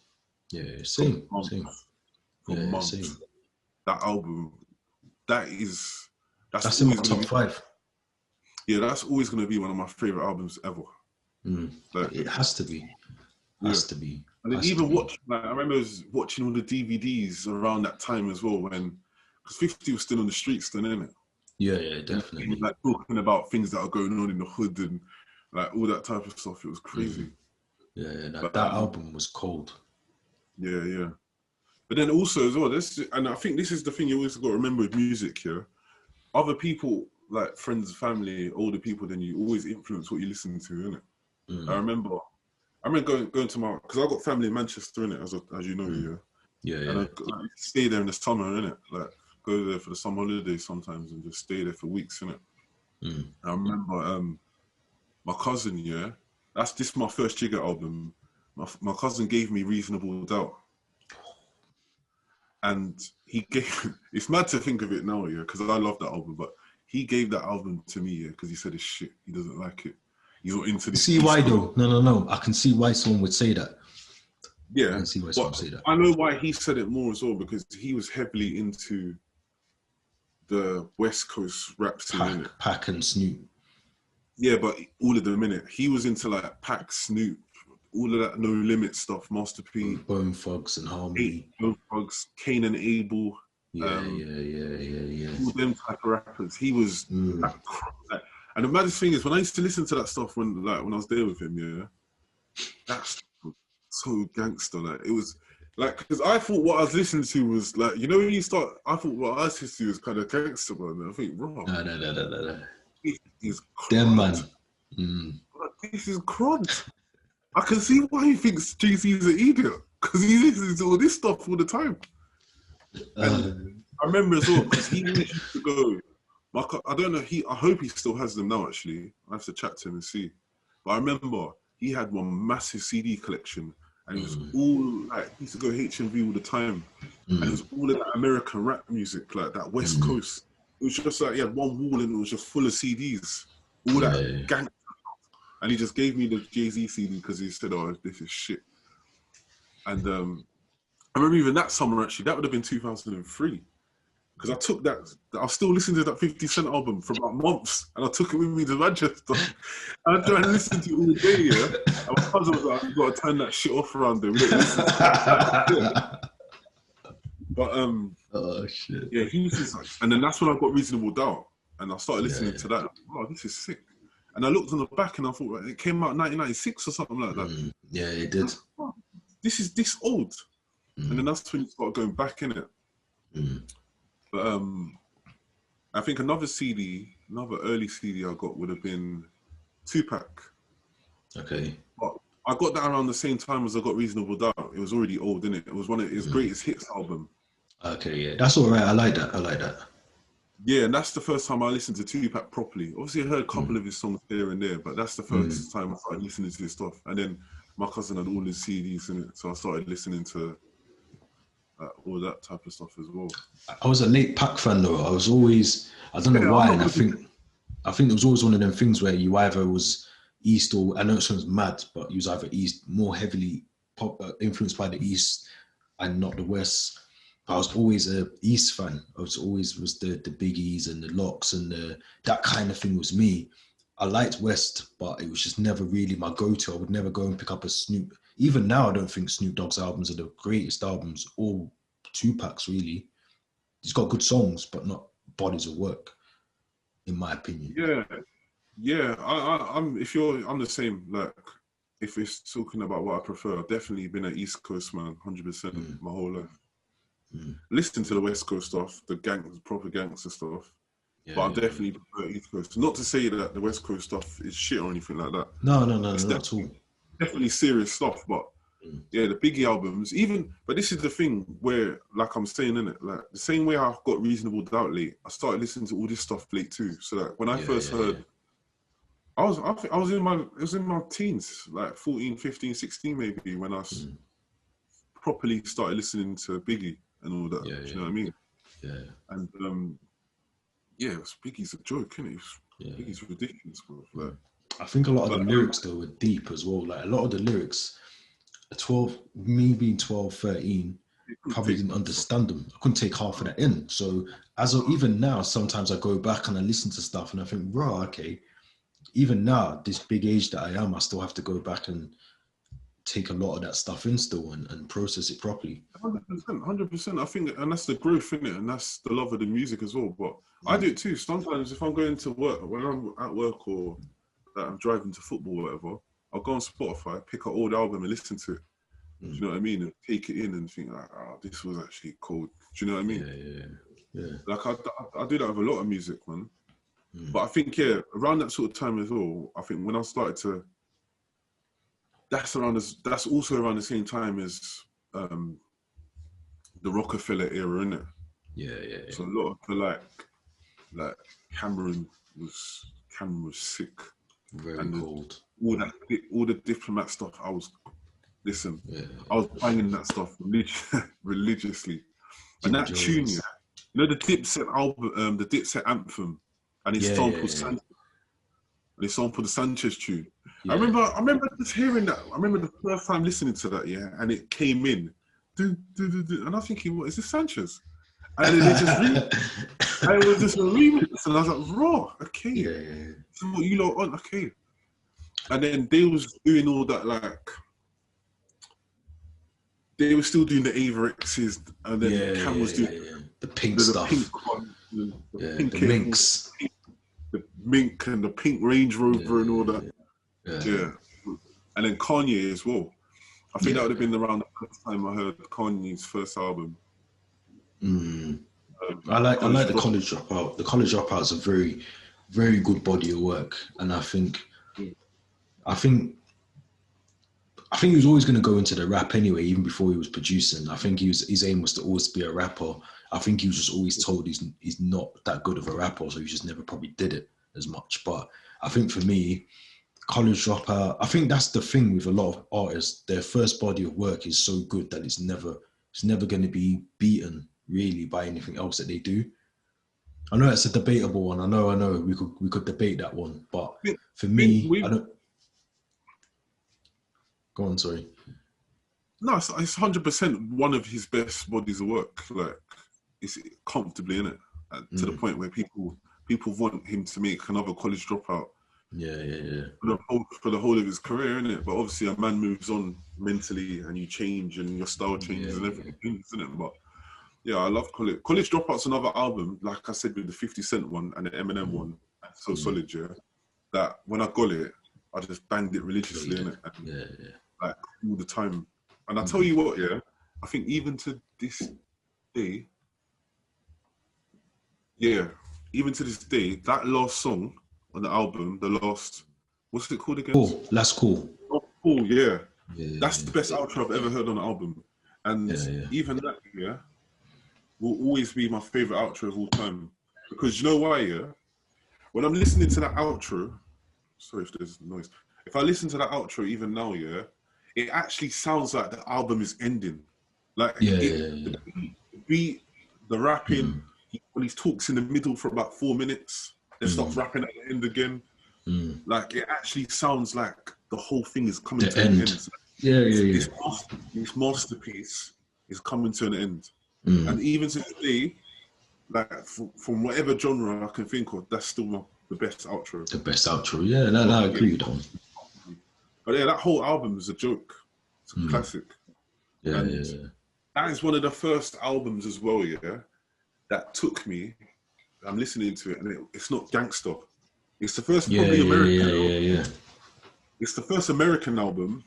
Yeah, same. For months. Same. That album, that's in my top 5. Yeah, that's always going to be one of my favorite albums ever. Like, it has to be. Has to be. And then even watching, like, I remember watching all the DVDs around that time as well, because 50 was still on the streets then, innit? Yeah, definitely. And, like, talking about things that are going on in the hood and like all that type of stuff. It was crazy. That album was cold. Yeah. But then also as well, and I think this is the thing you always got to remember with music, yeah. Other people, like friends, family, older people than you, always influence what you listen to, innit? I remember going to my, because I got family in Manchester, innit, as you know, Yeah. And I stay there in the summer, innit? Like, go there for the summer holidays sometimes and just stay there for weeks, innit? I remember my cousin, this is my first Jigga album. My cousin gave me Reasonable Doubt. And he gave, it's mad to think of it now, because I love that album, but he gave that album to me, because he said it's shit. He doesn't like it. He's not into this. See why though? No. I can see why someone would say that. Yeah, I can see why someone would say that. I know why he said it more as well, because he was heavily into the West Coast rap scene. Pac and Snoop. Yeah, but all of them, innit? He was into like Pac, Snoop, all of that No Limit stuff, Master P, Bone Thugs and Harmony, Bone Thugs, Kane and Abel. Yeah. All them type of rappers. He was and the maddest thing is when I used to listen to that stuff when I was there with him, that's so gangster. Like, it was like, because I thought what I was listening to was like, you know, when you start, I thought what I was listening to was kind of gangster, man. I think, bro, no. This is them, man. This is crud. I can see why he thinks JC's an idiot, because he listens to all this stuff all the time. And I remember as well, because he used to go, I don't know, I hope he still has them now, actually. I have to chat to him and see. But I remember he had one massive CD collection, and it was all, like, he used to go HMV all the time. And it was all of that American rap music, like that West Coast. It was just like, he had one wall and it was just full of CDs. All that gang. And he just gave me the Jay-Z CD because he said, oh, this is shit. And I remember even that summer, actually, that would have been 2003. Because I took that, I was still listening to that 50 Cent album for about months. And I took it with me to Manchester. And I tried to listen to it all day, And my cousin was like, you got to turn that shit off around there. We don't listen to that. But, oh, shit. Yeah, he was like, and then that's when I got Reasonable Doubt. And I started listening to that. Oh, this is sick. And I looked on the back and I thought, it came out in 1996 or something like that. Yeah, it did. Oh, this is this old. And then that's when you start going back in it. But I think another early CD I got would have been Tupac. Okay. But I got that around the same time as I got Reasonable Doubt. It was already old, innit? It was one of his greatest hits album. Okay, yeah. That's all right. I like that. Yeah, and that's the first time I listened to Tupac properly. Obviously, I heard a couple of his songs here and there, but that's the first time I started listening to his stuff. And then my cousin had all his CDs in it, so I started listening to all that type of stuff as well. I was a late Pac fan though. I was always, I don't know why, and I think it was always one of them things where you either was East or, I know it sounds mad, but you was either East, more heavily influenced by the East and not the West. I was always a East fan. I was always the Biggies and the Locks and that kind of thing was me. I liked West, but it was just never really my go-to. I would never go and pick up a Snoop. Even now, I don't think Snoop Dogg's albums are the greatest albums, or Tupac's really. He's got good songs, but not bodies of work, in my opinion. Yeah. I'm the same. Like, if it's talking about what I prefer, I've definitely been an East Coast man, 100% my whole life. Listen to the West Coast stuff, the proper gangster stuff, but I definitely prefer East Coast. Not to say that the West Coast stuff is shit or anything like that. No, not at all. Definitely serious stuff, but yeah, the Biggie albums, but this is the thing where, like I'm saying, innit, like the same way I got Reasonable Doubt late, I started listening to all this stuff late too. So that when I first heard, I was in my teens, like 14, 15, 16 maybe, when I properly started listening to Biggie and all that. You know what I mean? Yeah. And Biggie's a joke, isn't it? Biggie's ridiculous, bro. Like, I think a lot of the lyrics though were deep as well. Like a lot of the lyrics, me being 12, 13, probably didn't understand them. I couldn't take half of that in. So even now, sometimes I go back and I listen to stuff and I think, bro, okay, even now, this big age that I am, I still have to go back and take a lot of that stuff in still and process it properly. 100%. I think, and that's the growth in it, and that's the love of the music as well. But I do it too. Sometimes if I'm going to work, when I'm at work or I'm driving to football or whatever, I'll go on Spotify, pick an old album and listen to it. Do you know what I mean? And take it in and think like, oh, this was actually cool. Do you know what I mean? Yeah. Like I do that with a lot of music, man. But I think, around that sort of time as well, I think when I started to, that's also around the same time as the Rockefeller era, isn't it? Yeah. So a lot of the like Cameron was sick. Very cold. All the Diplomat stuff. I was banging that stuff religiously. And that tune, you know, the Dipset album, the Dipset anthem, and he sampled the Sanchez tune. Yeah. I remember just hearing that. I remember the first time listening to that, and it came in, and I'm thinking, what is this, Sanchez? And then it was just a remix, and I was like, raw, okay. Yeah. So what you lot on, okay. And then they was doing all that, like, they were still doing the Averexes, and then Cam was doing the pink stuff. The pink one, the pink minks. The mink and the pink Range Rover and all that. Yeah. And then Kanye as well. I think that would have been around the first time I heard Kanye's first album. I like the College Dropout. The College Dropout is a very, very good body of work, and I think he was always going to go into the rap anyway, even before he was producing. I think his aim was to always be a rapper. I think he was just always told he's not that good of a rapper, so he just never probably did it as much. But I think for me, College Dropout, I think that's the thing with a lot of artists. Their first body of work is so good that it's never going to be beaten really by anything else that they do. I know it's a debatable one. I know we could debate that one, but for me, I don't. Go on, sorry. No, it's 100% one of his best bodies of work. Like, it's comfortably in it to the point where people want him to make another College Dropout. Yeah. For the whole of his career, innit? But obviously, a man moves on mentally, and you change, and your style changes, and everything, isn't it? But yeah, I love College. College Dropout's another album, like I said, with the 50 Cent one and the Eminem one, so solid, that when I got it, I just banged it religiously, innit? Like all the time. And I tell you what, I think even to this day, that last song on the album, what's it called again? Cool. That's cool. Oh, cool, yeah. That's the best outro I've ever heard on the album. And even that, will always be my favourite outro of all time. Because you know why, when I'm listening to that outro, sorry if there's noise, if I listen to that outro even now, it actually sounds like the album is ending. Like, the beat, the rapping, when he talks in the middle for about 4 minutes, then stops rapping at the end again. Like, it actually sounds like the whole thing is coming to an end. This masterpiece is coming to an end. And even to this day, like, from whatever genre I can think of, that's still the best outro. The best outro, I agree with that one. But that whole album is a joke. It's a classic. That is one of the first albums as well, that took me. I'm listening to it, and it's not gangster. It's the first probably American. It's the first American album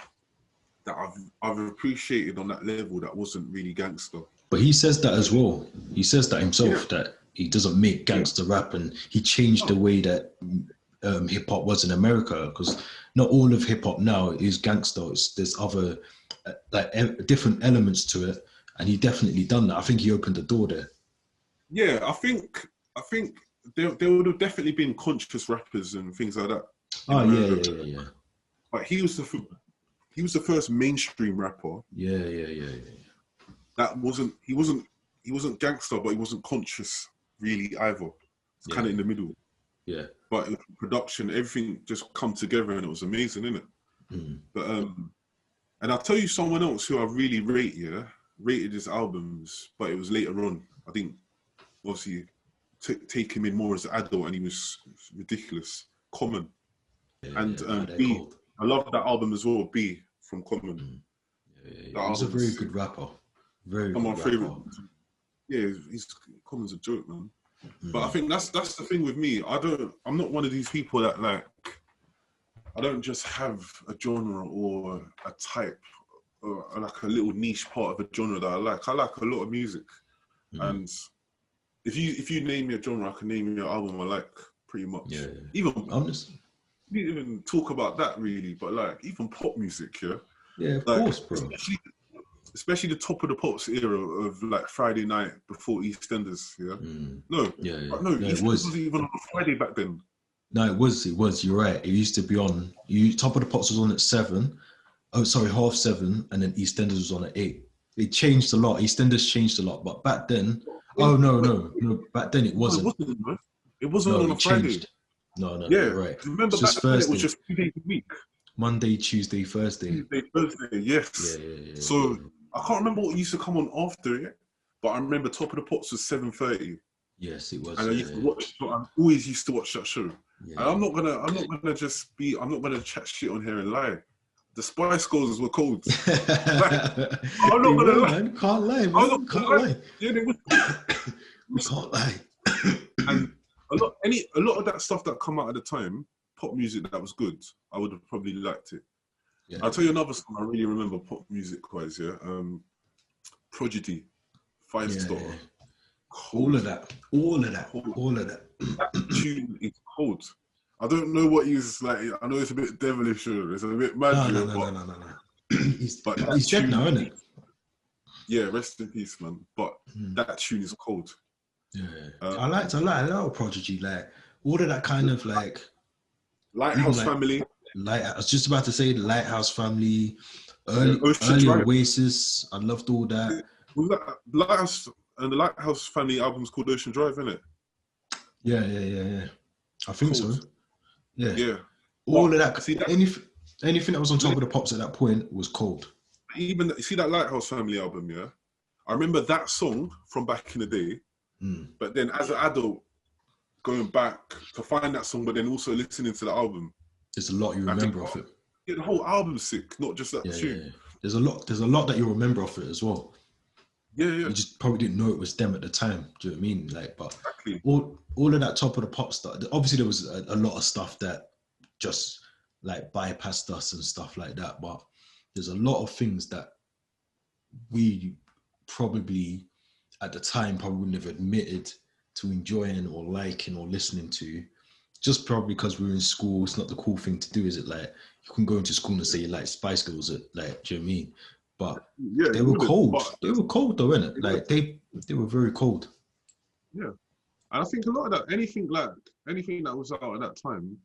that I've appreciated on that level that wasn't really gangster. But he says that as well. He says that himself, that he doesn't make gangster rap, and he changed the way that hip hop was in America, because not all of hip hop now is gangster. There's other different elements to it, and he definitely done that. I think he opened the door there. Yeah, I think there would have definitely been conscious rappers and things like that. Oh yeah. But he was the first mainstream rapper. Yeah. That he wasn't gangster, but he wasn't conscious really either. It's kind of in the middle. Yeah. But production, everything just come together and it was amazing, innit? But and I'll tell you someone else who I really rated his albums, but it was later on. I think obviously take him in more as an adult, and he was ridiculous. Common. And B, cold. I love that album as well. B from Common. He's a very good rapper. Very good rapper. Favorite. Yeah, Common's a joke, man. But I think that's the thing with me. I'm not one of these people that like. I don't just have a genre or a type or like a little niche part of a genre that I like. I like a lot of music, and if you name me a genre, I can name you an album I like pretty much. Yeah. Even honestly, we didn't even talk about that really, but like even pop music, yeah. Yeah, of course, bro. Especially the top of the pops era of like Friday night before EastEnders, yeah. No, EastEnders wasn't even on a Friday back then. No, it was. You're right. It used to be on. Top of the Pops was on at 7. Oh, sorry, 7:30, and then EastEnders was on at 8. It changed a lot. EastEnders changed a lot, but back then, no. Back then it wasn't. It wasn't on a Friday. Changed. No, yeah, right. Remember back then it was just 2 days a week. Monday, Tuesday, Thursday. Tuesday, Thursday, yes. Yeah. So I can't remember what used to come on after it, but I remember Top of the Pops was 7:30. Yes, it was. And I used to watch. I always used to watch that show. Yeah. And I'm not gonna chat shit on here and lie. The Spice Girls were cold. I'm not gonna lie. Man, can't lie, man. Can't lie. Yeah, they were. We can't lie. And a lot of that stuff that come out at the time, pop music that was good, I would have probably liked it. Yeah. I'll tell you another song I really remember pop music wise. Yeah, Prodigy, 5 Star. Yeah. All of that. That tune is cold. I don't know what he's like. I know it's a bit devilish. It's a bit mad. No. He's dead now, isn't it? Yeah, rest in peace, man. But that tune is cold. Yeah. I like a lot of Prodigy. Like all of that kind of like Lighthouse Family. I was just about to say the Lighthouse Family, early Oasis. I loved all that. The Lighthouse Family album's called Ocean Drive, isn't it? Yeah. I think so. Yeah. All of that. Anything that was on top of the pops at that point was cold. Even you see that Lighthouse Family album, yeah. I remember that song from back in the day, but then as an adult, going back to find that song, but then also listening to the album, there's a lot you remember of it. Yeah, the whole album's sick, not just that tune. Yeah. There's a lot that you remember of it as well. Yeah. You just probably didn't know it was them at the time. Do you know what I mean? Like, but exactly. all of that top of the pop stuff. Obviously, there was a lot of stuff that just like bypassed us and stuff like that. But there's a lot of things that we probably at the time probably wouldn't have admitted to enjoying or liking or listening to, just probably because we were in school. It's not the cool thing to do, is it? Like you can go into school and say you like Spice Girls, like, do you know what I mean? But they were cold. They were cold though, innit? Like they were very cold. Yeah. And I think a lot of that, anything that was out at that time,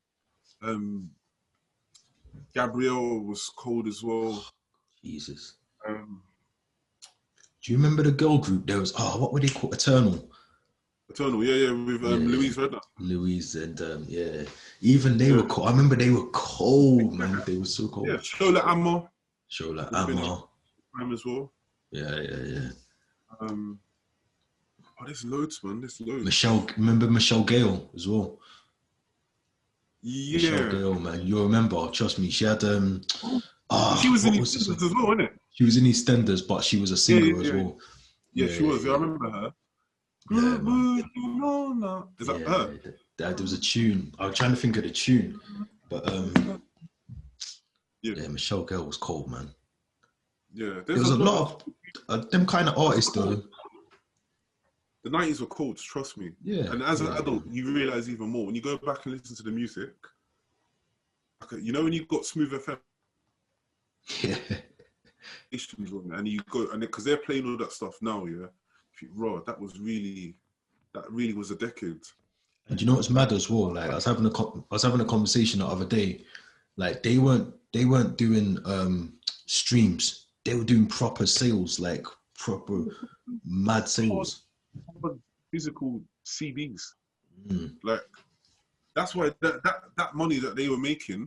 Gabrielle was cold as well. Jesus. Do you remember the girl group? There was what were they called? Eternal, yeah, with Louise Redner. Louise and even they were cold. I remember they were cold, man. They were so cold. Yeah, Shola Ammo as well. Yeah. There's loads, man. There's loads. Remember Michelle Gale as well? Yeah. Michelle Gale, man. You remember? Trust me. She had she was in EastEnders as well, wasn't it? She was in EastEnders, but she was a singer as well. Yeah, she was. I remember her. Yeah, is that her? There was a tune. I was trying to think of the tune, but Michelle Gale was cold, man. Yeah, there was a lot of them kind of artists though. The 90s were cold, trust me. Yeah. And as an adult, you realise even more when you go back and listen to the music. You know when you've got Smooth FM. Yeah. And you go because they're playing all that stuff now, yeah. Raw, that really was a decade. And you know what's mad as well? Like I was having a conversation the other day. Like they weren't doing streams. They were doing proper sales, like proper mad sales. Physical CDs. Like That's why that money that they were making.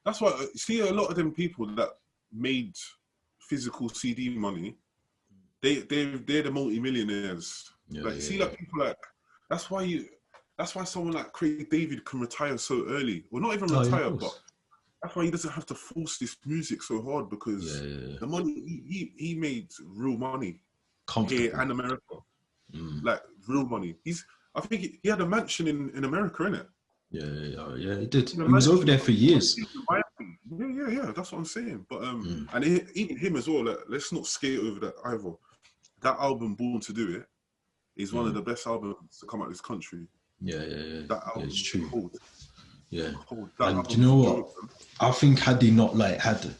That's why see a lot of them people that made physical CD money. They're the multi-millionaires. Like people like that's why someone like Craig David can retire so early. Well, not even retire, but that's why he doesn't have to force this music so hard because the money he made real money here and America, like real money. I think he had a mansion in America, innit? Yeah, he did. He was over there for years. Yeah. That's what I'm saying. But and even him as well. Like, let's not skate over that either. That album, Born to Do It, is one of the best albums to come out of this country. Yeah. That album it's true. Cold. Yeah. Cold. And do you know what? I think had he not had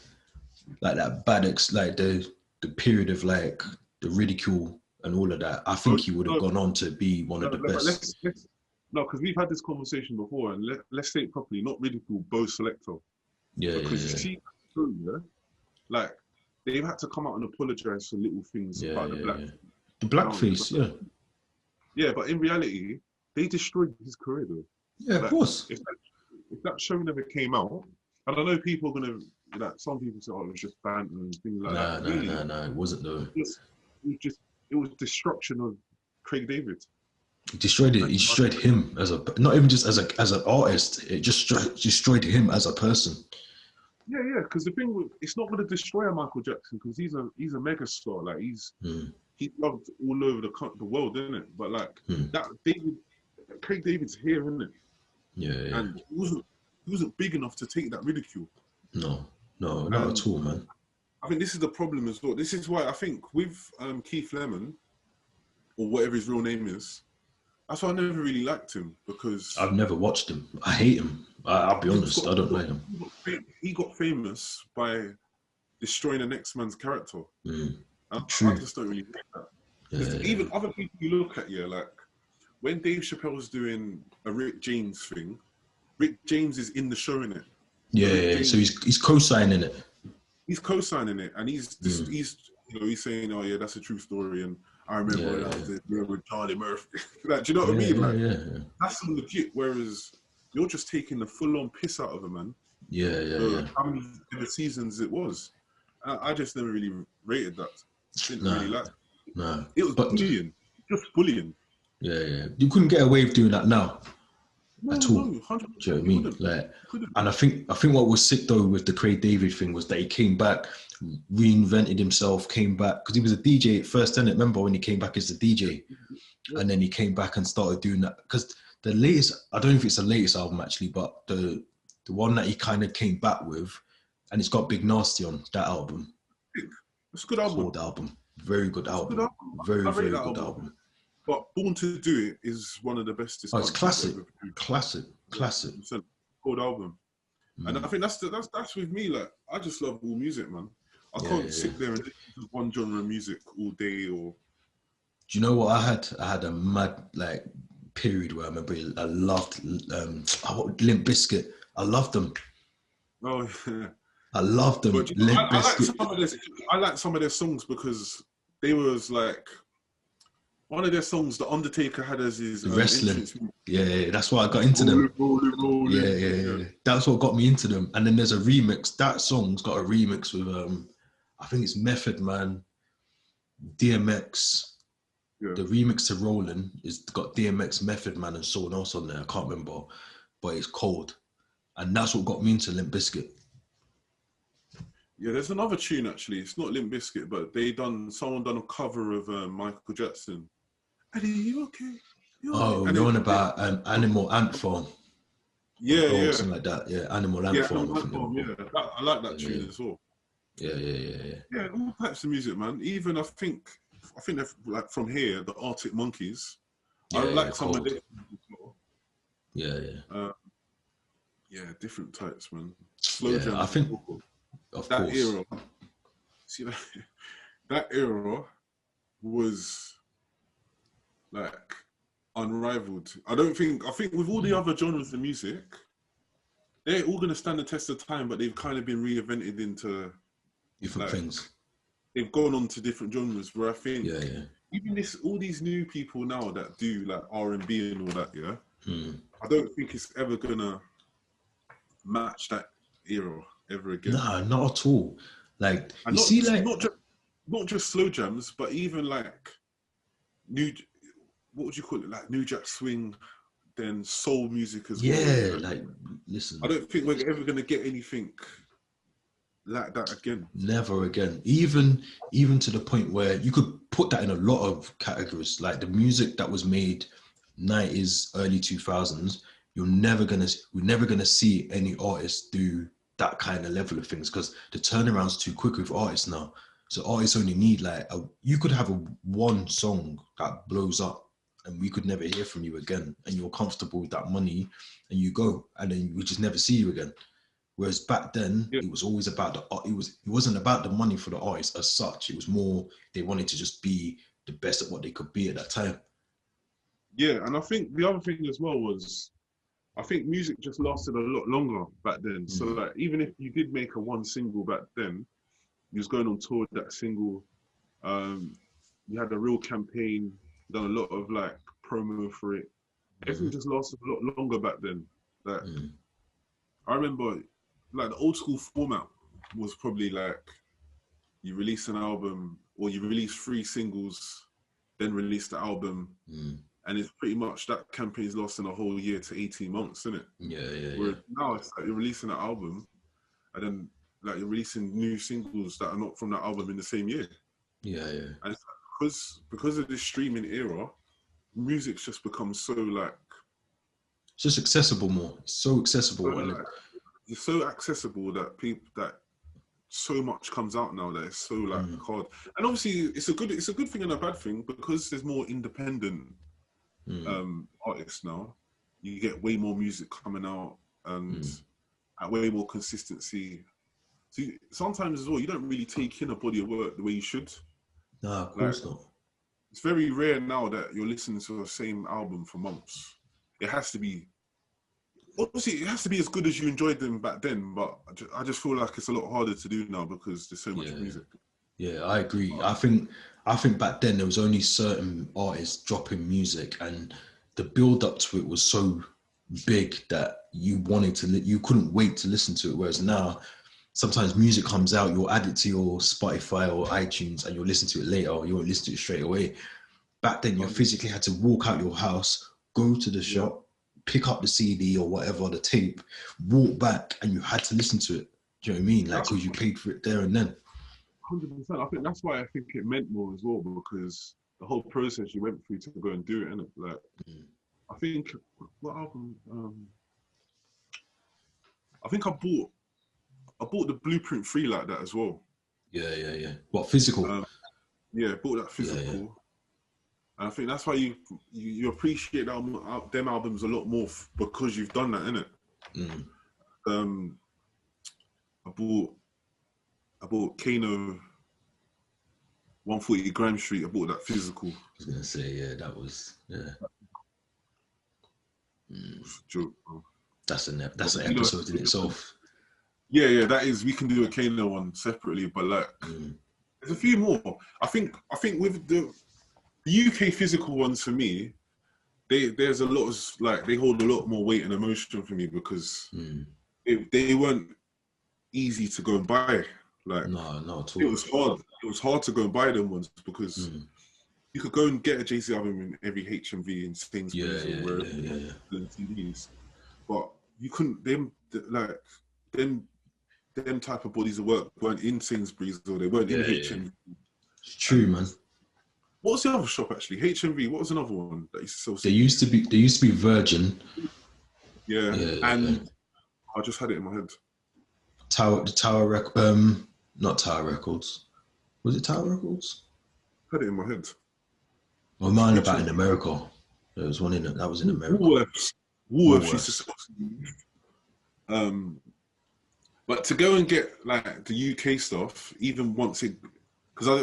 that bad the period of like the ridicule and all of that, I think he would have gone on to be one of the best. No, because we've had this conversation before, and let's say it properly, not ridicule, Bo Selector. Because you see, like they've had to come out and apologize for little things about the blackface, Yeah, but in reality, they destroyed his career though. Yeah, of course. If that show never came out, and I know people are gonna some people say, "Oh, it was just banter and things like that." No, it wasn't though. It was destruction of Craig David. He destroyed it. He destroyed him as not even just as an artist. It just destroyed him as a person. Yeah. Because the thing, it's not going to destroy Michael Jackson because he's a mega star. Like he's loved all over the world, isn't it? But like Craig David's here, isn't it? Yeah. And he wasn't big enough to take that ridicule. No, not at all, man. I think this is the problem as well. This is why I think with Keith Lemon, or whatever his real name is, that's why I never really liked him because I've never watched him. I hate him. I'll be honest. I don't like him. He got famous by destroying the next man's character. True. I just don't really think that. Even other people you look at, like when Dave Chappelle's doing a Rick James thing, Rick James is in the show in it. Yeah. So he's co-signing it. He's co-signing it, and he's saying, "Oh yeah, that's a true story." And I remember I was there with Charlie Murphy. Like, do you know what I mean? Like, that's legit. Whereas you're just taking the full-on piss out of him, man. Yeah. How many seasons it was? I just never really rated that. Didn't really like it. No. It was bullying. Just bullying. Yeah. You couldn't get away with doing that now. At all. No, 100%. Do you know what I mean? And I think what was sick though with the Craig David thing was that he came back, reinvented himself, came back because he was a DJ at first. Didn't it? Remember when he came back as a DJ, and then he came back and started doing that because the latest, I don't know if it's the latest album actually, but the one that he kind of came back with, and it's got Big Nasty on that album. It's a good album. Cold album, very good album, very good album. But Born to Do It is one of the best. It's classic. Cold album, and I think that's with me. Like I just love all music, man. I can't sit there and listen to one genre of music all day. Or do you know what I had? I had a mad period where I remember I loved Limp Bizkit. I loved them. Oh yeah. I loved them. But, I like some of their songs because they was like. One of their songs, The Undertaker had as his wrestling. Yeah, that's why I got into them. Yeah. That's what got me into them. And then there's a remix. That song's got a remix with I think it's Method Man, DMX. Yeah. The remix to Rollin' is got DMX, Method Man, and someone else on there. I can't remember, but it's cold, and that's what got me into Limp Bizkit. Yeah, there's another tune actually. It's not Limp Bizkit, but someone done a cover of Michael Jackson. Are you okay? You're on about Animal Ant Farm. Yeah. Something like that. Yeah, Animal Ant Farm. I like that tune as well. Yeah. Yeah, all types of music, man. Even I think they're like from here, the Arctic Monkeys. I like some of it. Yeah. Different types, man. Slow jam. I think that era. See that era was like unrivaled. I think with all the other genres of music, they're all gonna stand the test of time, but they've kind of been reinvented into different things. They've gone on to different genres where I think even all these new people now that do like R&B and all that, I don't think it's ever gonna match that era ever again. Nah, not at all. Like, and you see, like, not just slow jams, but even like what would you call it? Like New Jack Swing, then soul music as well. Yeah, like, listen. I don't think we're ever gonna get anything like that again. Never again. Even to the point where you could put that in a lot of categories. Like the music that was made 90s, early 2000s, we're never gonna see any artists do that kind of level of things, because the turnaround's too quick with artists now. So artists only need you could have one song that blows up and we could never hear from you again, and you're comfortable with that money and you go, and then we just never see you again. Whereas back then, it was always about it wasn't about the money for the artist as such. It was more they wanted to just be the best at what they could be at that time. Yeah, and I think the other thing as well was, I think music just lasted a lot longer back then. So like, even if you did make a one single back then, you was going on tour with that single. You had a real campaign, done a lot of like promo for it. Everything just lasted a lot longer back then. Like, I remember, like the old school format was probably like you release an album, or you release 3 singles, then release the album, and it's pretty much that campaign's lasting a whole year to 18 months, isn't it? Yeah. Whereas now it's like you're releasing an album, and then like you're releasing new singles that are not from that album in the same year. Yeah. And it's because of this streaming era, music's just become so like, it's just accessible more. It's so accessible. It's so accessible that so much comes out now that it's so like hard. And obviously it's a good thing and a bad thing, because there's more independent artists now. You get way more music coming out and way more consistency. So sometimes as well, you don't really take in a body of work the way you should. No, of course not. It's very rare now that you're listening to the same album for months. It has to be, obviously, it has to be as good as you enjoyed them back then, but I just feel like it's a lot harder to do now because there's so much music. Yeah, I agree. I think back then there was only certain artists dropping music, and the build up to it was so big that you couldn't wait to listen to it. Whereas now, sometimes music comes out, you'll add it to your Spotify or iTunes, and you'll listen to it later, or you won't listen to it straight away. Back then, you physically had to walk out your house, go to the shop, pick up the CD or whatever, the tape, walk back, and you had to listen to it. Do you know what I mean? Like, because you paid for it there and then. 100%. I think that's why I think it meant more as well, because the whole process you went through to go and do it, innit? Like, I think, what album? I think I bought the Blueprint 3 like that as well. Yeah. What, physical? Yeah, bought that physical. Yeah. And I think that's why you appreciate them albums a lot more because you've done that, innit? I bought Kano 140 Grime Street. I bought that physical. I was gonna say, that was It's a joke, bro. That's an episode in itself. Yeah, that is. We can do a Kano one separately, but like, there's a few more. I think with the UK physical ones for me, there's a lot of like, they hold a lot more weight and emotion for me because they weren't easy to go and buy. Like, no, not at all. It was hard. It was hard to go and buy them ones because you could go and get a Jay-Z album in every HMV in Sainsbury's or wherever the TVs, but you couldn't. Them type of bodies of work weren't in Sainsbury's or they weren't in HMV. It's true, man. What was the other shop actually? HMV. What was another one that used to sell? There used to be Virgin. Yeah. I just had it in my head. Not Tower Records. Was it Tower Records? I had it in my head. Well, mine about in America. There was one that was in America. Woolworths used to sell. But to go and get like the UK stuff, even once because I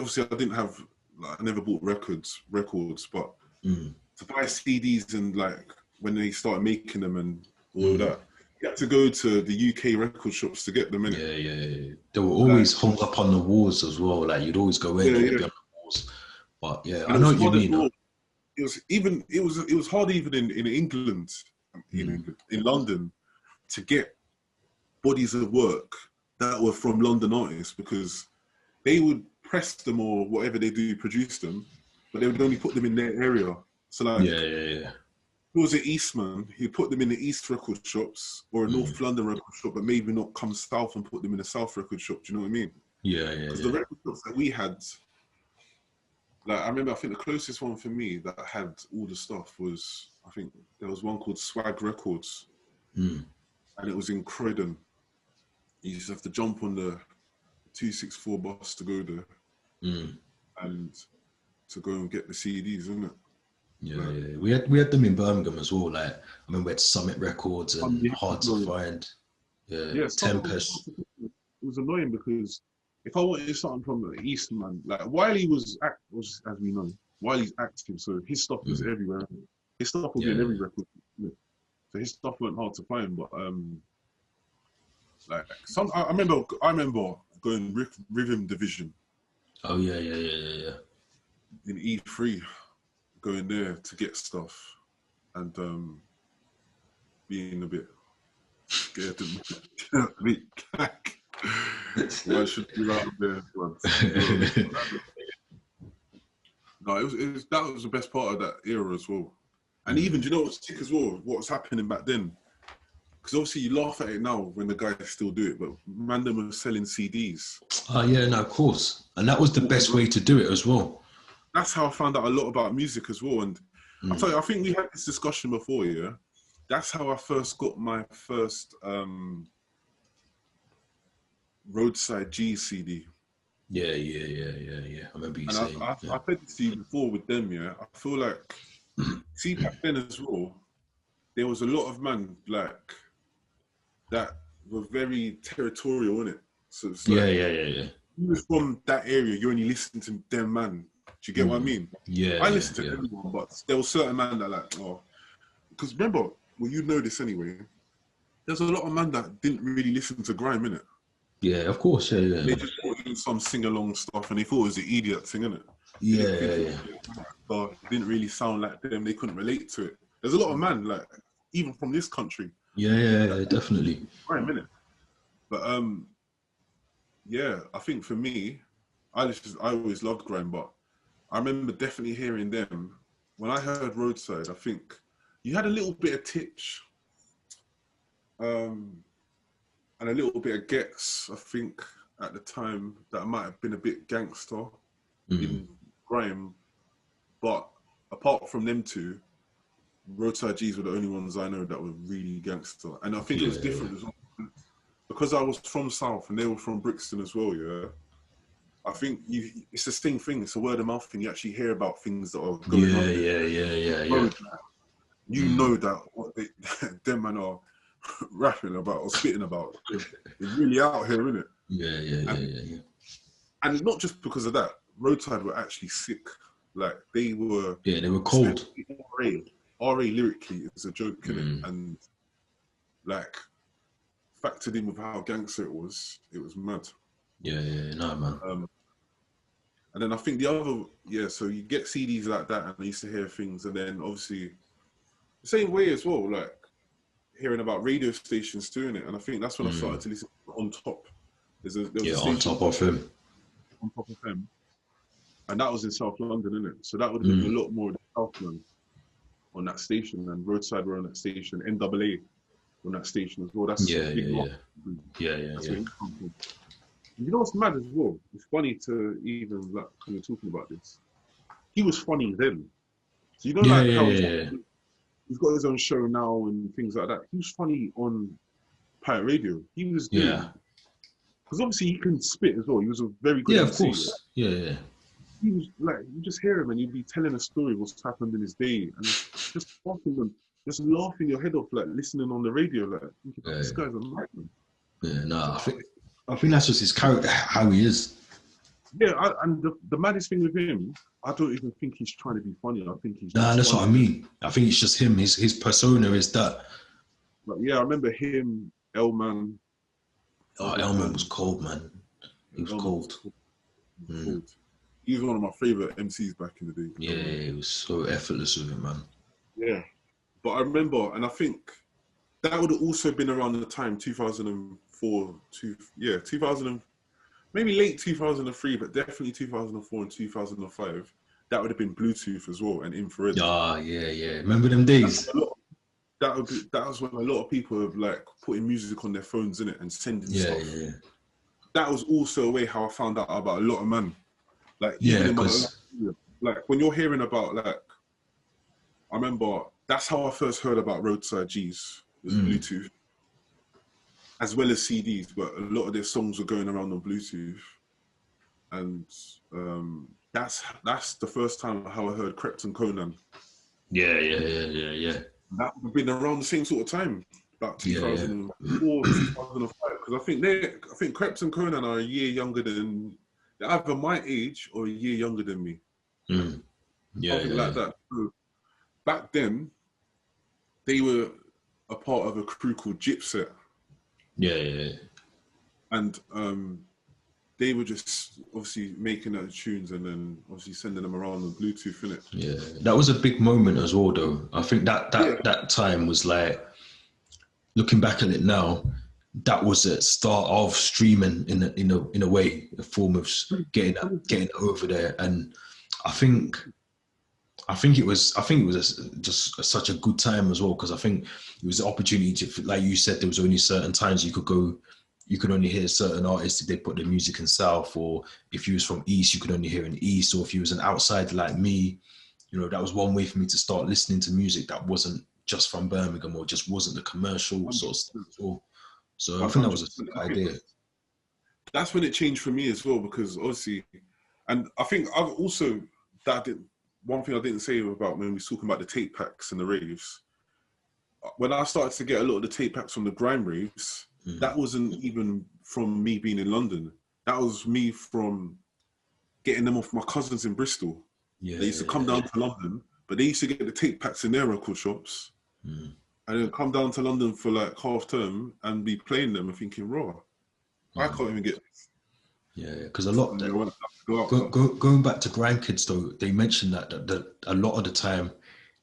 never bought records, but to buy CDs and like when they started making them and all that, you had to go to the UK record shops to get them in. Yeah. They were always hung up on the walls as well. Like you'd always go in and be on the walls. But I know what you mean. It was hard even in England in London to get bodies of work that were from London artists, because they would press them or whatever they do, produce them, but they would only put them in their area. So like, if it was an Eastman, he'd put them in the East record shops or a North London record shop, but maybe not come south and put them in a South record shop. Do you know what I mean? Because the record shops that we had, like I remember, I think the closest one for me that had all the stuff was, I think there was one called Swag Records, and it was in Croydon. You just have to jump on the 264 bus to go there, and to go and get the CDs, isn't it? We had them in Birmingham as well. Like I remember we had Summit Records and Hard to Find. Tempest. It was annoying because if I wanted something from the East, man, like Wiley was as we know, Wiley's active, so his stuff was everywhere. His stuff would be in every record, so his stuff weren't hard to find. But like I remember going Rhythm Division. Oh yeah. In E3, going there to get stuff, and being a bit scared of me. I should be out there. No, it was that was the best part of that era as well. And even, do you know what's sick as well? What's happening back then? Because obviously you laugh at it now when the guys still do it, but man, them were selling CDs. Oh yeah, no, of course. And that was the best way to do it as well. That's how I found out a lot about music as well. And I'll tell you, I think we had this discussion before, yeah? That's how I first got my first Roadside G CD. Yeah. I remember you saying. I said this to you before with them, yeah? I feel like, see, back then as well, there was a lot of man, like, that were very territorial, innit? So it's like, yeah. You was from that area, you only listened to them, man. Do you get what I mean? Yeah. I listened to everyone, but there was certain man that like, because remember, well, you know this anyway, there's a lot of man that didn't really listen to grime, innit? Yeah, of course, yeah. They just put in some sing-along stuff and they thought it was the idiot thing, innit? Yeah. But it didn't really sound like them, they couldn't relate to it. There's a lot of man, like, even from this country. Yeah, definitely. Grime, innit? But, yeah, I think for me, I always loved grime, but I remember definitely hearing them. When I heard Roadside, I think you had a little bit of Titch, and a little bit of Gets, I think, at the time, that might have been a bit gangster in grime. But apart from them two, Roadside G's were the only ones I know that were really gangster. And I think it was different as well. Because I was from South and they were from Brixton as well, yeah? I think it's the same thing. It's a word of mouth thing. You actually hear about things that are going on. Yeah. You know that what them man are rapping about or spitting about. They're really out here, isn't it? Yeah. And it's not just because of that. Roadside were actually sick. Like they were. Yeah, they were cold. RA lyrically is a joke, innit? And like factored in with how gangster it was mad. Yeah, no, man. And then I think the other, so you get CDs like that and I used to hear things, and then obviously the same way as well, like hearing about radio stations too, innit? And I think that's when I started to listen to On Top. There was a On Top of Him. On Top of Him. And that was in South London, innit? So that would have been a lot more Southland on that station, and Roadside were on that station, NAA on that station as well. That's yeah. You know what's mad as well? It's funny to even like when you're talking about this. He was funny then. So you know how he's got his own show now and things like that. He was funny on Pirate Radio. He was because obviously he can spit as well. He was a very good MC, of course. Yeah. He was like, you just hear him and you'd be telling a story of what's happened in his day, and just laughing your head off, like listening on the radio, like thinking, this guy's a madman. Yeah, no, I think that's just his character, how he is. Yeah, and the maddest thing with him, I don't even think he's trying to be funny. I think he's. Nah, that's funny. What I mean. I think it's just him. His persona is that. But yeah, I remember him, Elman. Oh, Elman was cold, man. He was cold. He was one of my favourite MCs back in the day. Yeah, he was so effortless with it, man. Yeah. But I remember, and I think that would have also been around the time 2004, 2000, maybe late 2003, but definitely 2004 and 2005. That would have been Bluetooth as well and infrared. Yeah. Remember them days? That was when a lot of people were like putting music on their phones in it and sending stuff. Yeah. That was also a way how I found out about a lot of man. Like even in my own, like when you're hearing about like, I remember that's how I first heard about roadside G's was Bluetooth, as well as CDs. But a lot of their songs were going around on Bluetooth, and that's the first time how I heard Krept and Conan. Yeah. That would have been around the same sort of time, about 2004, 2005. Because I think Krept and Conan are a year younger than, they're either my age or a year younger than me. Something like that. So back then, they were a part of a crew called Gypset. Yeah. And they were just obviously making those tunes and then obviously sending them around on Bluetooth, innit? Yeah, that was a big moment as well, though. I think that time was like, looking back at it now, that was the start of streaming in a way, a form of getting over there. And I think it was just such a good time as well, because I think it was the opportunity to, like you said, there was only certain times you could go. You could only hear certain artists if they put their music in South, or if you was from East, you could only hear in East, or if you was an outsider like me, you know, that was one way for me to start listening to music that wasn't just from Birmingham or just wasn't the commercial sort of stuff. So I think that was a good idea. That's when it changed for me as well, because obviously, and I think I've also, one thing I didn't say about when we were talking about the tape packs and the raves, when I started to get a lot of the tape packs from the grime raves, that wasn't even from me being in London. That was me from getting them off my cousins in Bristol. They used to come down to London, but they used to get the tape packs in their record shops and then come down to London for like half term and be playing them and thinking, raw, I can't even get this. Yeah, because a lot going back to grandkids though, they mentioned that a lot of the time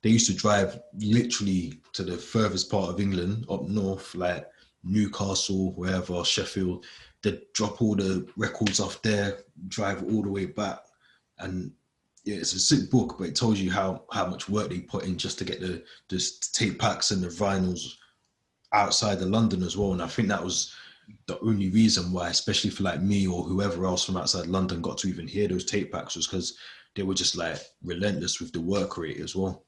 they used to drive literally to the furthest part of England, up north, like Newcastle, wherever, Sheffield. They'd drop all the records off there, drive all the way back. And yeah, it's a sick book, but it tells you how much work they put in just to get the tape packs and the vinyls outside of London as well. And I think that was the only reason why, especially for like me or whoever else from outside London, got to even hear those tape packs, was because they were just like relentless with the work rate as well.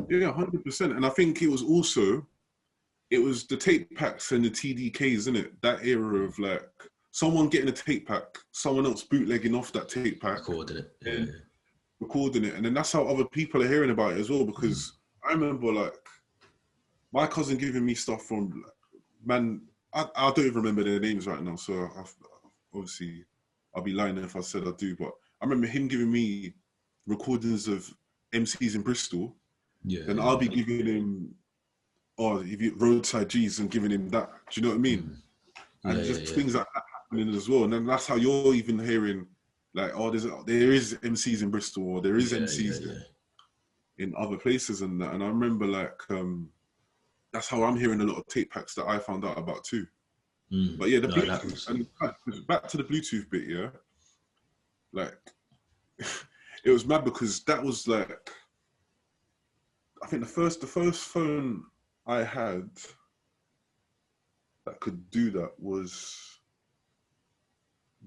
Yeah, 100%. And I think it was the tape packs and the TDKs, isn't it? That era of like someone getting a tape pack, someone else bootlegging off that tape pack, recording it, and then that's how other people are hearing about it as well. Because I remember like my cousin giving me stuff from I don't even remember their names right now, so obviously I'll be lying if I said I do. But I remember him giving me recordings of MCs in Bristol. Yeah, then I'll be giving him roadside G's and giving him that. Do you know what I mean? And things like that happening as well. And then that's how you're even hearing like, there is MCs in Bristol, or there is MCs in other places and that. And I remember like that's how I'm hearing a lot of tape packs that I found out about too. But yeah, and back to the Bluetooth bit, yeah. Like it was mad because that was like, I think the first phone I had that could do that was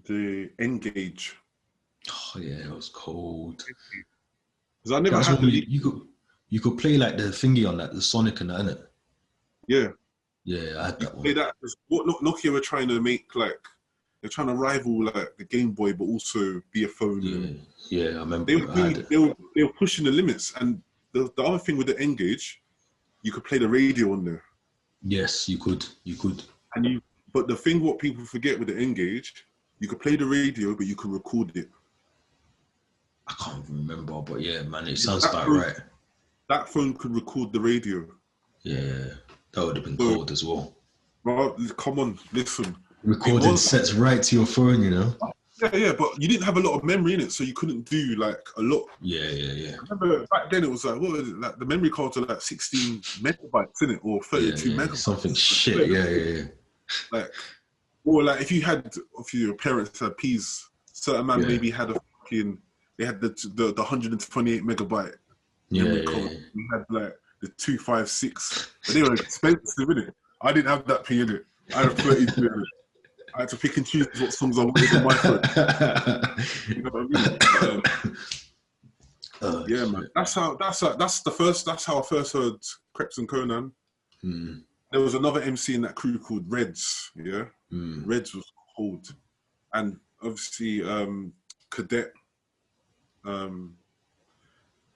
the Engage. Oh yeah, it was cold. Because I never had you could play like the thingy on that, the Sonic and that, innit? Yeah. Yeah, I had that one. Play that. What Nokia were trying to make, like, they're trying to rival like the Game Boy, but also be a phone. Yeah, I remember. They were pushing the limits, and the other thing with the Engage, you could play the radio on there. Yes, you could. But the thing what people forget with the Engage, you could play the radio, but you could record it. I can't remember, but yeah, man, it sounds about right. That phone could record the radio. Yeah, that would have been cold as well. Bro, come on, listen. Recording sets right to your phone, you know. Yeah, but you didn't have a lot of memory in it, so you couldn't do like a lot. Yeah. I remember back then it was like, what was it? Like the memory cards were like 16 megabytes in it, or 32 megabytes. Something shit. Yeah. Like, or like if your parents had P's, certain man maybe had a fucking, they had the 128 megabyte memory card. We had like the 256, but they were expensive, innit? I didn't have that P in it. I had 32 in it. I had to pick and choose what songs I wanted on my phone. You know what I mean? Yeah, man. That's how I first heard Kreps and Conan. There was another MC in that crew called Reds. Yeah, Reds was called, and obviously Cadet,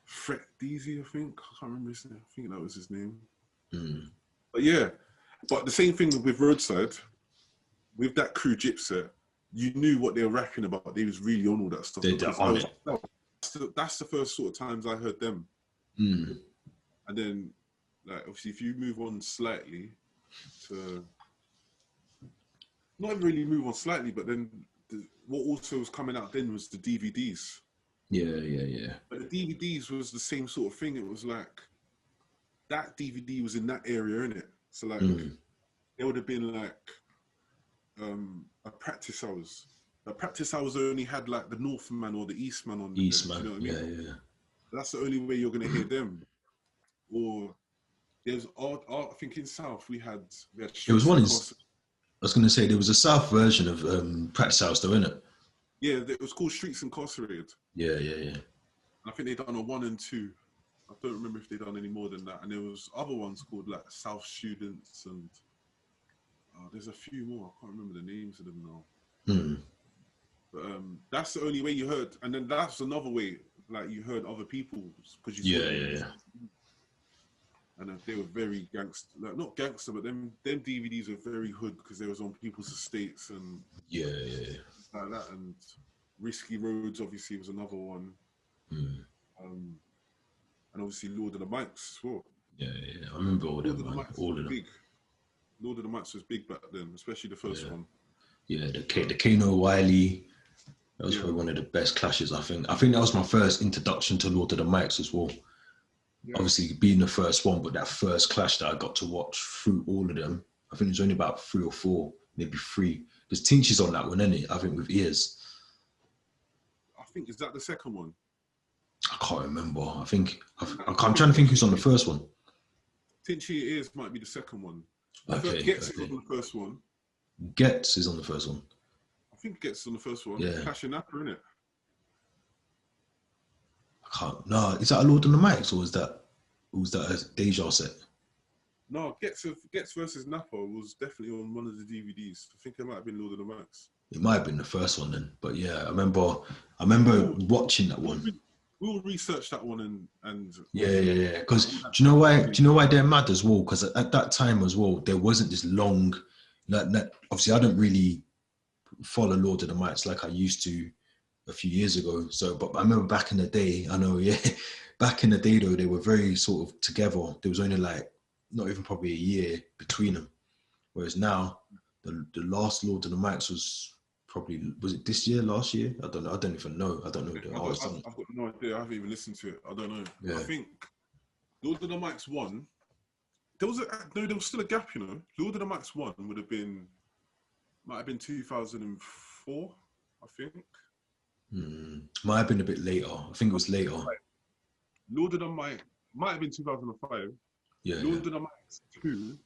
Fret Deezy, I think. I can't remember his name. I think that was his name. But yeah, but the same thing with Roadside. With that crew Gypset, you knew what they were rapping about. They was really on all that stuff. That's the first sort of times I heard them. And then, like, obviously, if you move on slightly to... Not really move on slightly, but then what also was coming out then was the DVDs. Yeah. But the DVDs was the same sort of thing. It was like, that DVD was in that area, innit? So, like, there would have been, like... a practice hours. The practice hours only had like the Northman or the Eastman on. Eastman, you know what I mean? That's the only way you're gonna hear them. Or there's art. I think in South we had. There was one. I was gonna say there was a South version of Practice House, though, innit? Yeah, it was called Streets Incarcerated. Yeah. I think they done a 1 and 2. I don't remember if they done any more than that. And there was other ones called like South Students and. There's a few more. I can't remember the names of them now. But that's the only way you heard. And then that's another way, like you heard other people because you saw them. And they were very gangster, like not gangster, but them DVDs were very hood because they was on people's estates and like that. And Risky Roads obviously was another one. And obviously Lord of the Mics as well. Yeah. I remember all of them. Big. Lord of the Mics was big back then, especially the first one. Yeah, the Kano Wiley. That was probably one of the best clashes, I think. I think that was my first introduction to Lord of the Mics as well. Yeah. Obviously, being the first one, but that first clash that I got to watch through all of them, I think there's only about 3 or 4, maybe 3. There's Tinchy's on that one, isn't it? I think with Ears. I think, is that the second one? I can't remember. I'm trying to think who's on the first one. Tinchy Ears might be the second one. Gets is on the first one. Gets is on the first one. I think Gets on the first one. Yeah. Clash and Napper, innit? I can't. No, is that a Lord of the Mics or was that a Deja set? No, Gets versus Napper was definitely on one of the DVDs. I think it might have been Lord of the Mics. It might have been the first one then, but yeah, I remember watching that one. We'll research that one and yeah. Because do you know why they're mad as well? Because at that time as well, there wasn't this long. Obviously, I don't really follow Lord of the Mics like I used to a few years ago. So, but I remember back in the day, back in the day though, they were very sort of together. There was only like not even probably a year between them. Whereas now, the last Lord of the Mics was it this year, last year? I don't know. I don't even know. I don't know. I've got no idea. I haven't even listened to it. I don't know. Yeah. I think Lord of the Mics 1. There was still a gap, you know. Lord of the Mics 1 might have been 2004, I think. Might have been a bit later. I think it was later. Lord of the Mics might have been 2005. Yeah. Lord of the Mics 2,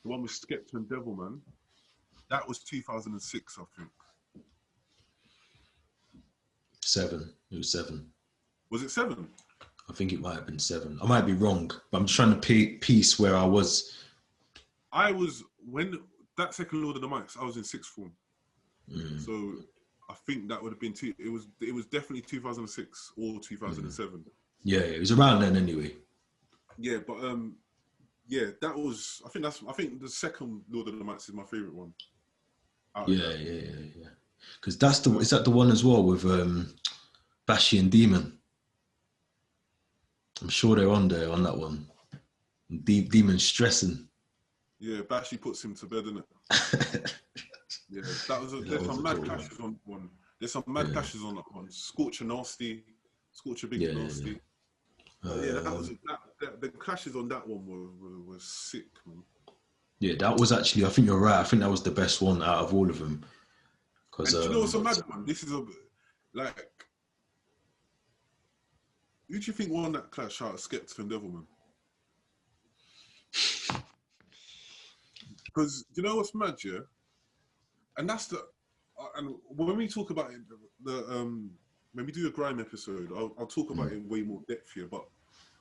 the one with Skepta and Devilman, that was 2006, I think. 7. It was 7. Was it 7? I think it might have been 7. I might be wrong, but I'm just trying to piece where I was. When that second Lord of the Mics, I was in 6th form. So I think that would have been it was definitely 2006 or 2007. Yeah, it was around then anyway. Yeah, but that was. I think the second Lord of the Mics is my favorite one. Yeah. Because is that the one as well with Bashy and Demon? I'm sure they're on there on that one. Demon stressing. Yeah, Bashy puts him to bed, innit? Yeah, there's some mad clashes on one. There's some mad clashes on that one. Scorcher Nasty, Scorcher Big Nasty. The clashes on that one were sick, man. Yeah, that was actually, I think you're right. I think that was the best one out of all of them. And do you know what's a mad one? This is who do you think won that clash out of Skepta and Devilman? Because you know what's mad, yeah? And that's and when we talk about it, when we do a grime episode, I'll talk about it in way more depth here. But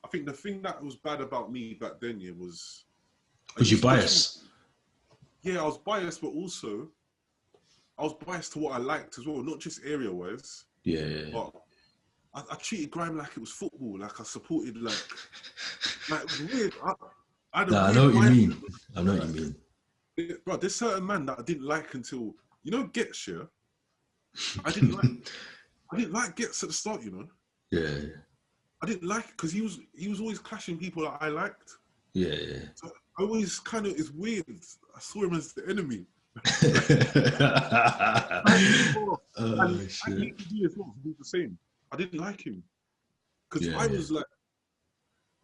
I think the thing that was bad about me back then, yeah, was you're biased. Yeah, I was biased, but also I was biased to what I liked as well, not just area-wise. Yeah. But I treated grime like it was football. Like I supported like weird. I know what you mean. I know what you mean. Bro, there's certain man that I didn't like until Gets, yeah. I didn't like Gets at the start, you know. Yeah. I didn't like because he was always clashing people that I liked. Yeah. So I always kind of, it's weird. I saw him as the enemy. Shit. He did the same. I didn't like him because I was like,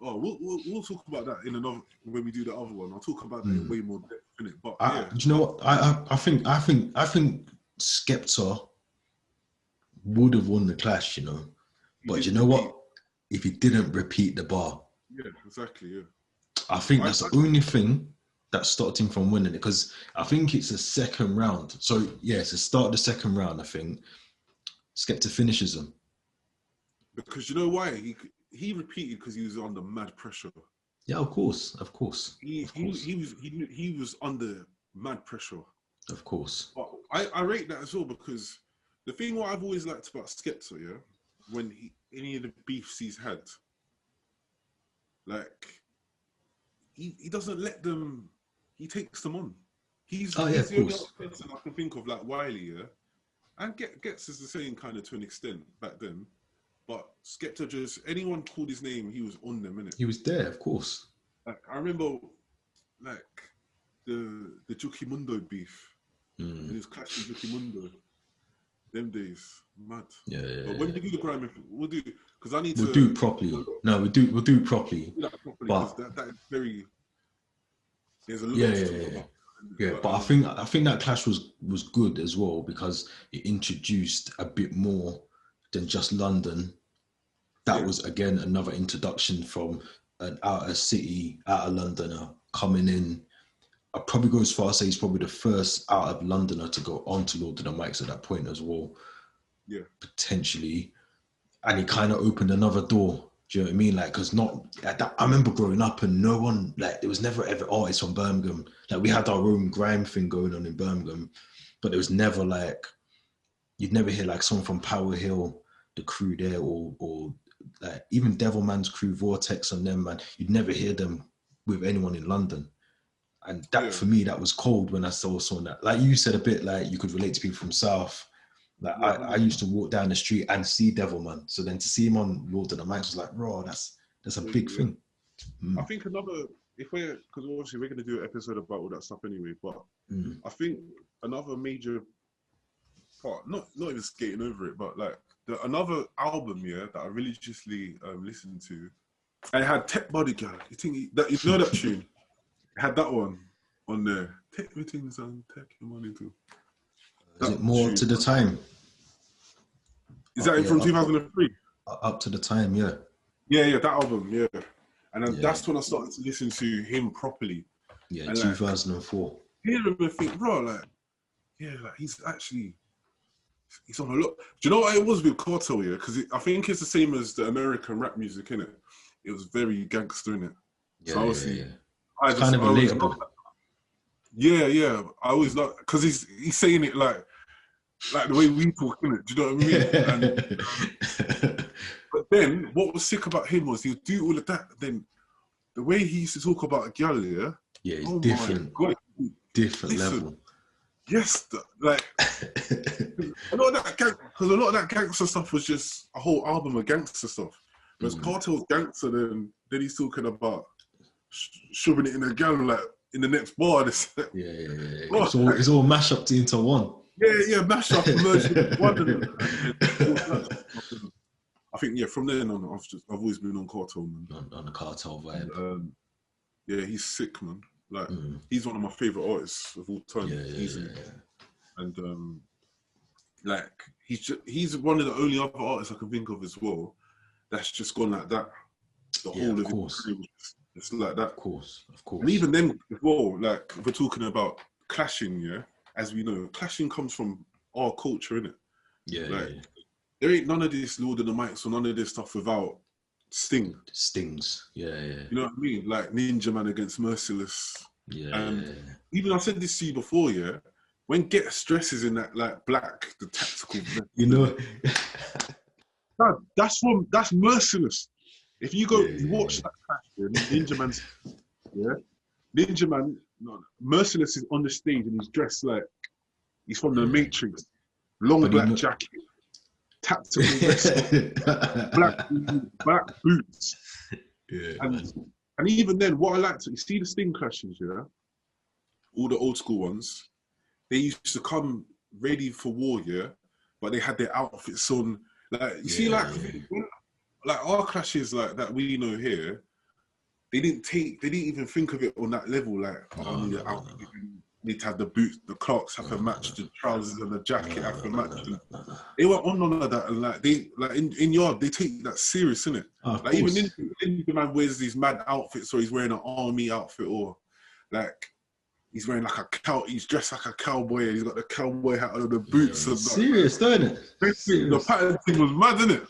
oh, we'll talk about that in another when we do the other one. I'll talk about that in way more depth in it. But do you know what? I think Skepta would have won the clash, you know. But you know what? If he didn't repeat the bar. Yeah, exactly. Yeah. I think that's the only thing that stopped him from winning it, because I think it's the second round. So it's the start of the second round. I think Skepta finishes him. Because you know why? He repeated because he was under mad pressure. Yeah, of course. He was under mad pressure. Of course. But I rate that as well, because the thing what I've always liked about Skepta, yeah, when any of the beefs he's had, like he doesn't let them. He takes them on. He's the only person I can think of, like Wiley, yeah, and Gets is the same kind of to an extent back then. But Skepta, just anyone called his name, he was on them, innit? He was there, of course. Like I remember, like the Juki Mundo beef. When he was clashing Juki Mundo. Them days, mad. Yeah. But when we do the grime, we'll do because I need to. We'll do it properly. No, we'll do it properly. We'll do that properly, but that is very. There's a lot. Yeah, but I think that clash was good as well, because it introduced a bit more than just London. That was again another introduction from an outer Londoner coming in. I'd probably go as far as say he's probably the first out of Londoner to go onto Lord of the Mics at that point as well. Yeah. Potentially. And he kind of opened another door. Do you know what I mean? Like, because I remember growing up and no one, like, there was never ever artists from Birmingham. Like, we had our own grime thing going on in Birmingham, but there was never like, you'd never hear like someone from Power Hill, the crew there, or like even Devilman's crew, Vortex and them, man. You'd never hear them with anyone in London. And that for me, that was cold when I saw that. Like you said a bit, like you could relate to people from South. Like I used to walk down the street and see Devilman. So then to see him on Lord of the Mics was like, bro, that's a big thing. I think because obviously we're going to do an episode about all that stuff anyway, but I think another major part, not even skating over it, but like another album, that I religiously listened to, I had Tech Bodyguard. You know that tune? Had that one on there. Take me things and take your money too. Is it more to the time? Is that from 2003? Up to the time, yeah. Yeah, that album, yeah. And then that's when I started to listen to him properly. Yeah, and 2004. Hear him and think, bro, like he's on a lot. Do you know what it was with Cartel, yeah? Because I think it's the same as the American rap music, innit? It was very gangster, innit? Yeah, so obviously, it's kind of relatable. Yeah. I always like, because he's saying it like the way we talk, innit? Do you know what I mean? But then, what was sick about him was he'd do all of that. Then, the way he used to talk about a gal, it's different. Different level. Yes, like a lot of that gangster stuff was just a whole album of gangster stuff. Whereas Cartel's gangster, then he's talking about shoving it in a gal like in the next bar. Yeah. It's all mashed up into one. Yeah, mash up, merge one. I think from then on, I've always been on Cartel, man. On the Cartel vibe. And, yeah, he's sick, man. Like he's one of my favorite artists of all time, easily. And like he's one of the only other artists I can think of as well that's just gone like that. The whole of his career was just like that. Of course. And even then as well, like we're talking about clashing, as we know, clashing comes from our culture, innit? There ain't none of this Lord of the Mics or none of this stuff without Stings. Yeah. You know what I mean? Like Ninja Man against Merciless. Even I said this to you before, when Get Stress is in that like black, the tactical, you know, that's Merciless. If you go watch that clash, Ninja Man, Merciless is on the stage and he's dressed like he's from the Matrix, long black jacket, tactical vest, black boots, and even then, what I like to see the Sting clashes, all the old school ones. They used to come ready for war, but they had their outfits on. Like you see, like our clashes like that we know here. They didn't even think of it on that level. Like need to have the boots, the Clarks have to match, the trousers and the jacket have to match. They were on none of that, and like they like in yard they take that serious, innit? Like even Ninja Man wears these mad outfits, or he's wearing an army outfit, or like. He's wearing like he's dressed like a cowboy and he's got the cowboy hat on the boots. And serious, don't it? The pattern thing was mad, innit?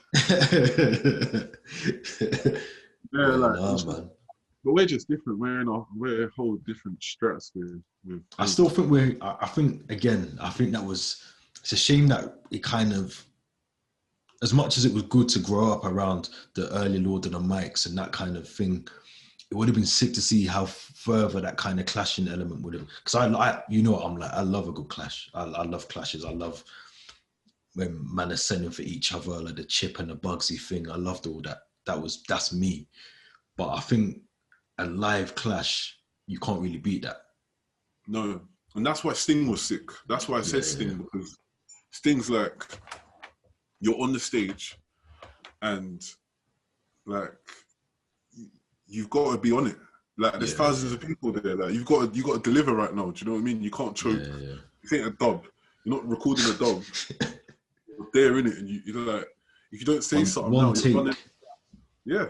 Man. But we're just different. We're a whole different strats with I still think I think that was, it's a shame that it kind of, as much as it was good to grow up around the early Lord of the Mics and that kind of thing, it would have been sick to see how further that kind of clashing element would have. Because I love a good clash. I love clashes. I love when man are sending for each other, like the Chip and the Bugsy thing. I loved all that. That's me. But I think a live clash, you can't really beat that. No, and that's why Sting was sick. That's why I said Sting, because Sting's like, you're on the stage, and like. You've got to be on it. Like there's thousands of people there. Like you got to deliver right now. Do you know what I mean? You can't choke. This ain't a dub. You're not recording a dub. You're there in it, and you're like, if you don't say something now, you're running. Yeah.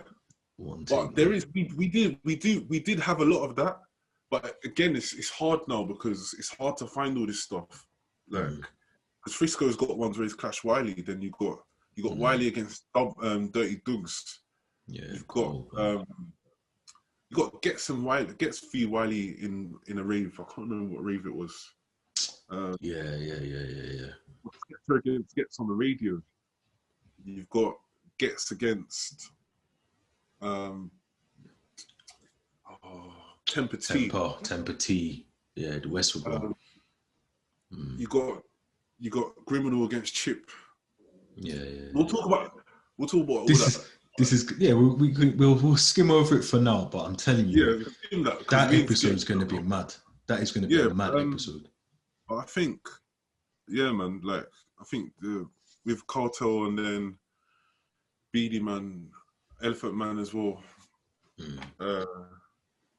But there is we did have a lot of that. But again, it's hard now because it's hard to find all this stuff. Like because Frisco's got ones where he's Clash Wiley. Then you got Wiley against Dirty Dougs. Yeah. You got Gets Fee Wiley in a rave. I can't remember what rave it was. Gets on the radio. You've got Gets against Temper T. Yeah, the Westwood one. You got Criminal against Chip. Yeah. We'll talk about all that. This is we'll skim over it for now, but I'm telling you, that episode is going to be mad. That is going to be a mad episode. I think, man. Like I think with Cartel and then Beanie Man, Elephant Man as well.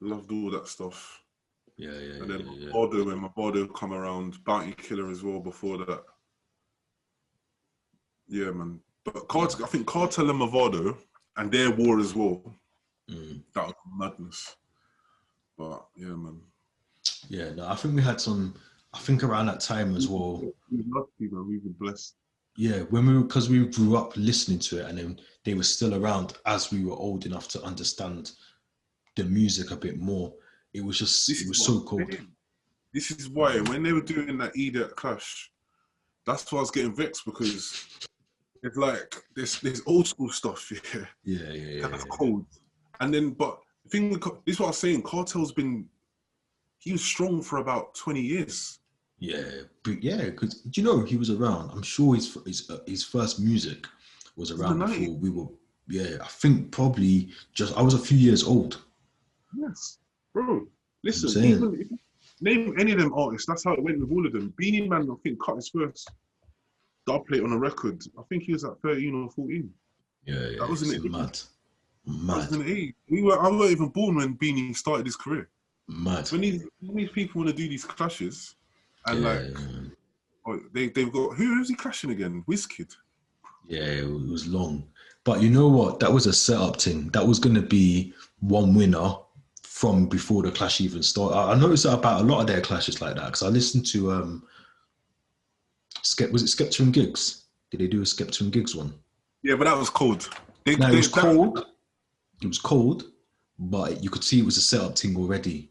Loved all that stuff. And then Mavado, when Mavado come around, Bounty Killer as well before that. Yeah, man. But I think Cartel and Mavado and their war as well. That was madness. But yeah, man. Yeah, no, I think we had some. I think around that time as well. We were lucky, man. We were blessed. Yeah, because we grew up listening to it, and then they were still around as we were old enough to understand the music a bit more. It was so cool. This is why when they were doing that Idiot Clash, that's why I was getting vexed, because it's like this old school stuff, that's cold. And then, but the thing with this is what I was saying. He was strong for about 20 years. Yeah, but because do you know he was around? I'm sure his first music was around before we were. Yeah, I think probably I was a few years old. Yes, bro. Listen, Name any of them artists. That's how it went with all of them. Beanie Man, I think, cut his first dub plate on a record. I think he was at 13 or 14. Yeah, that was in the mad. That was in the 80s. I weren't even born when Beanie started his career. Mad. When these people want to do these clashes, and they've got who's he clashing again? Wizkid. Yeah, it was long. But you know what? That was a setup thing. That was going to be one winner from before the clash even started. I noticed that about a lot of their clashes like that because I listened to was it Skepta and Gigs? Did they do a Skepta and Gigs one? Yeah, but that was cold. It was cold. It was cold, but you could see it was a setup thing already.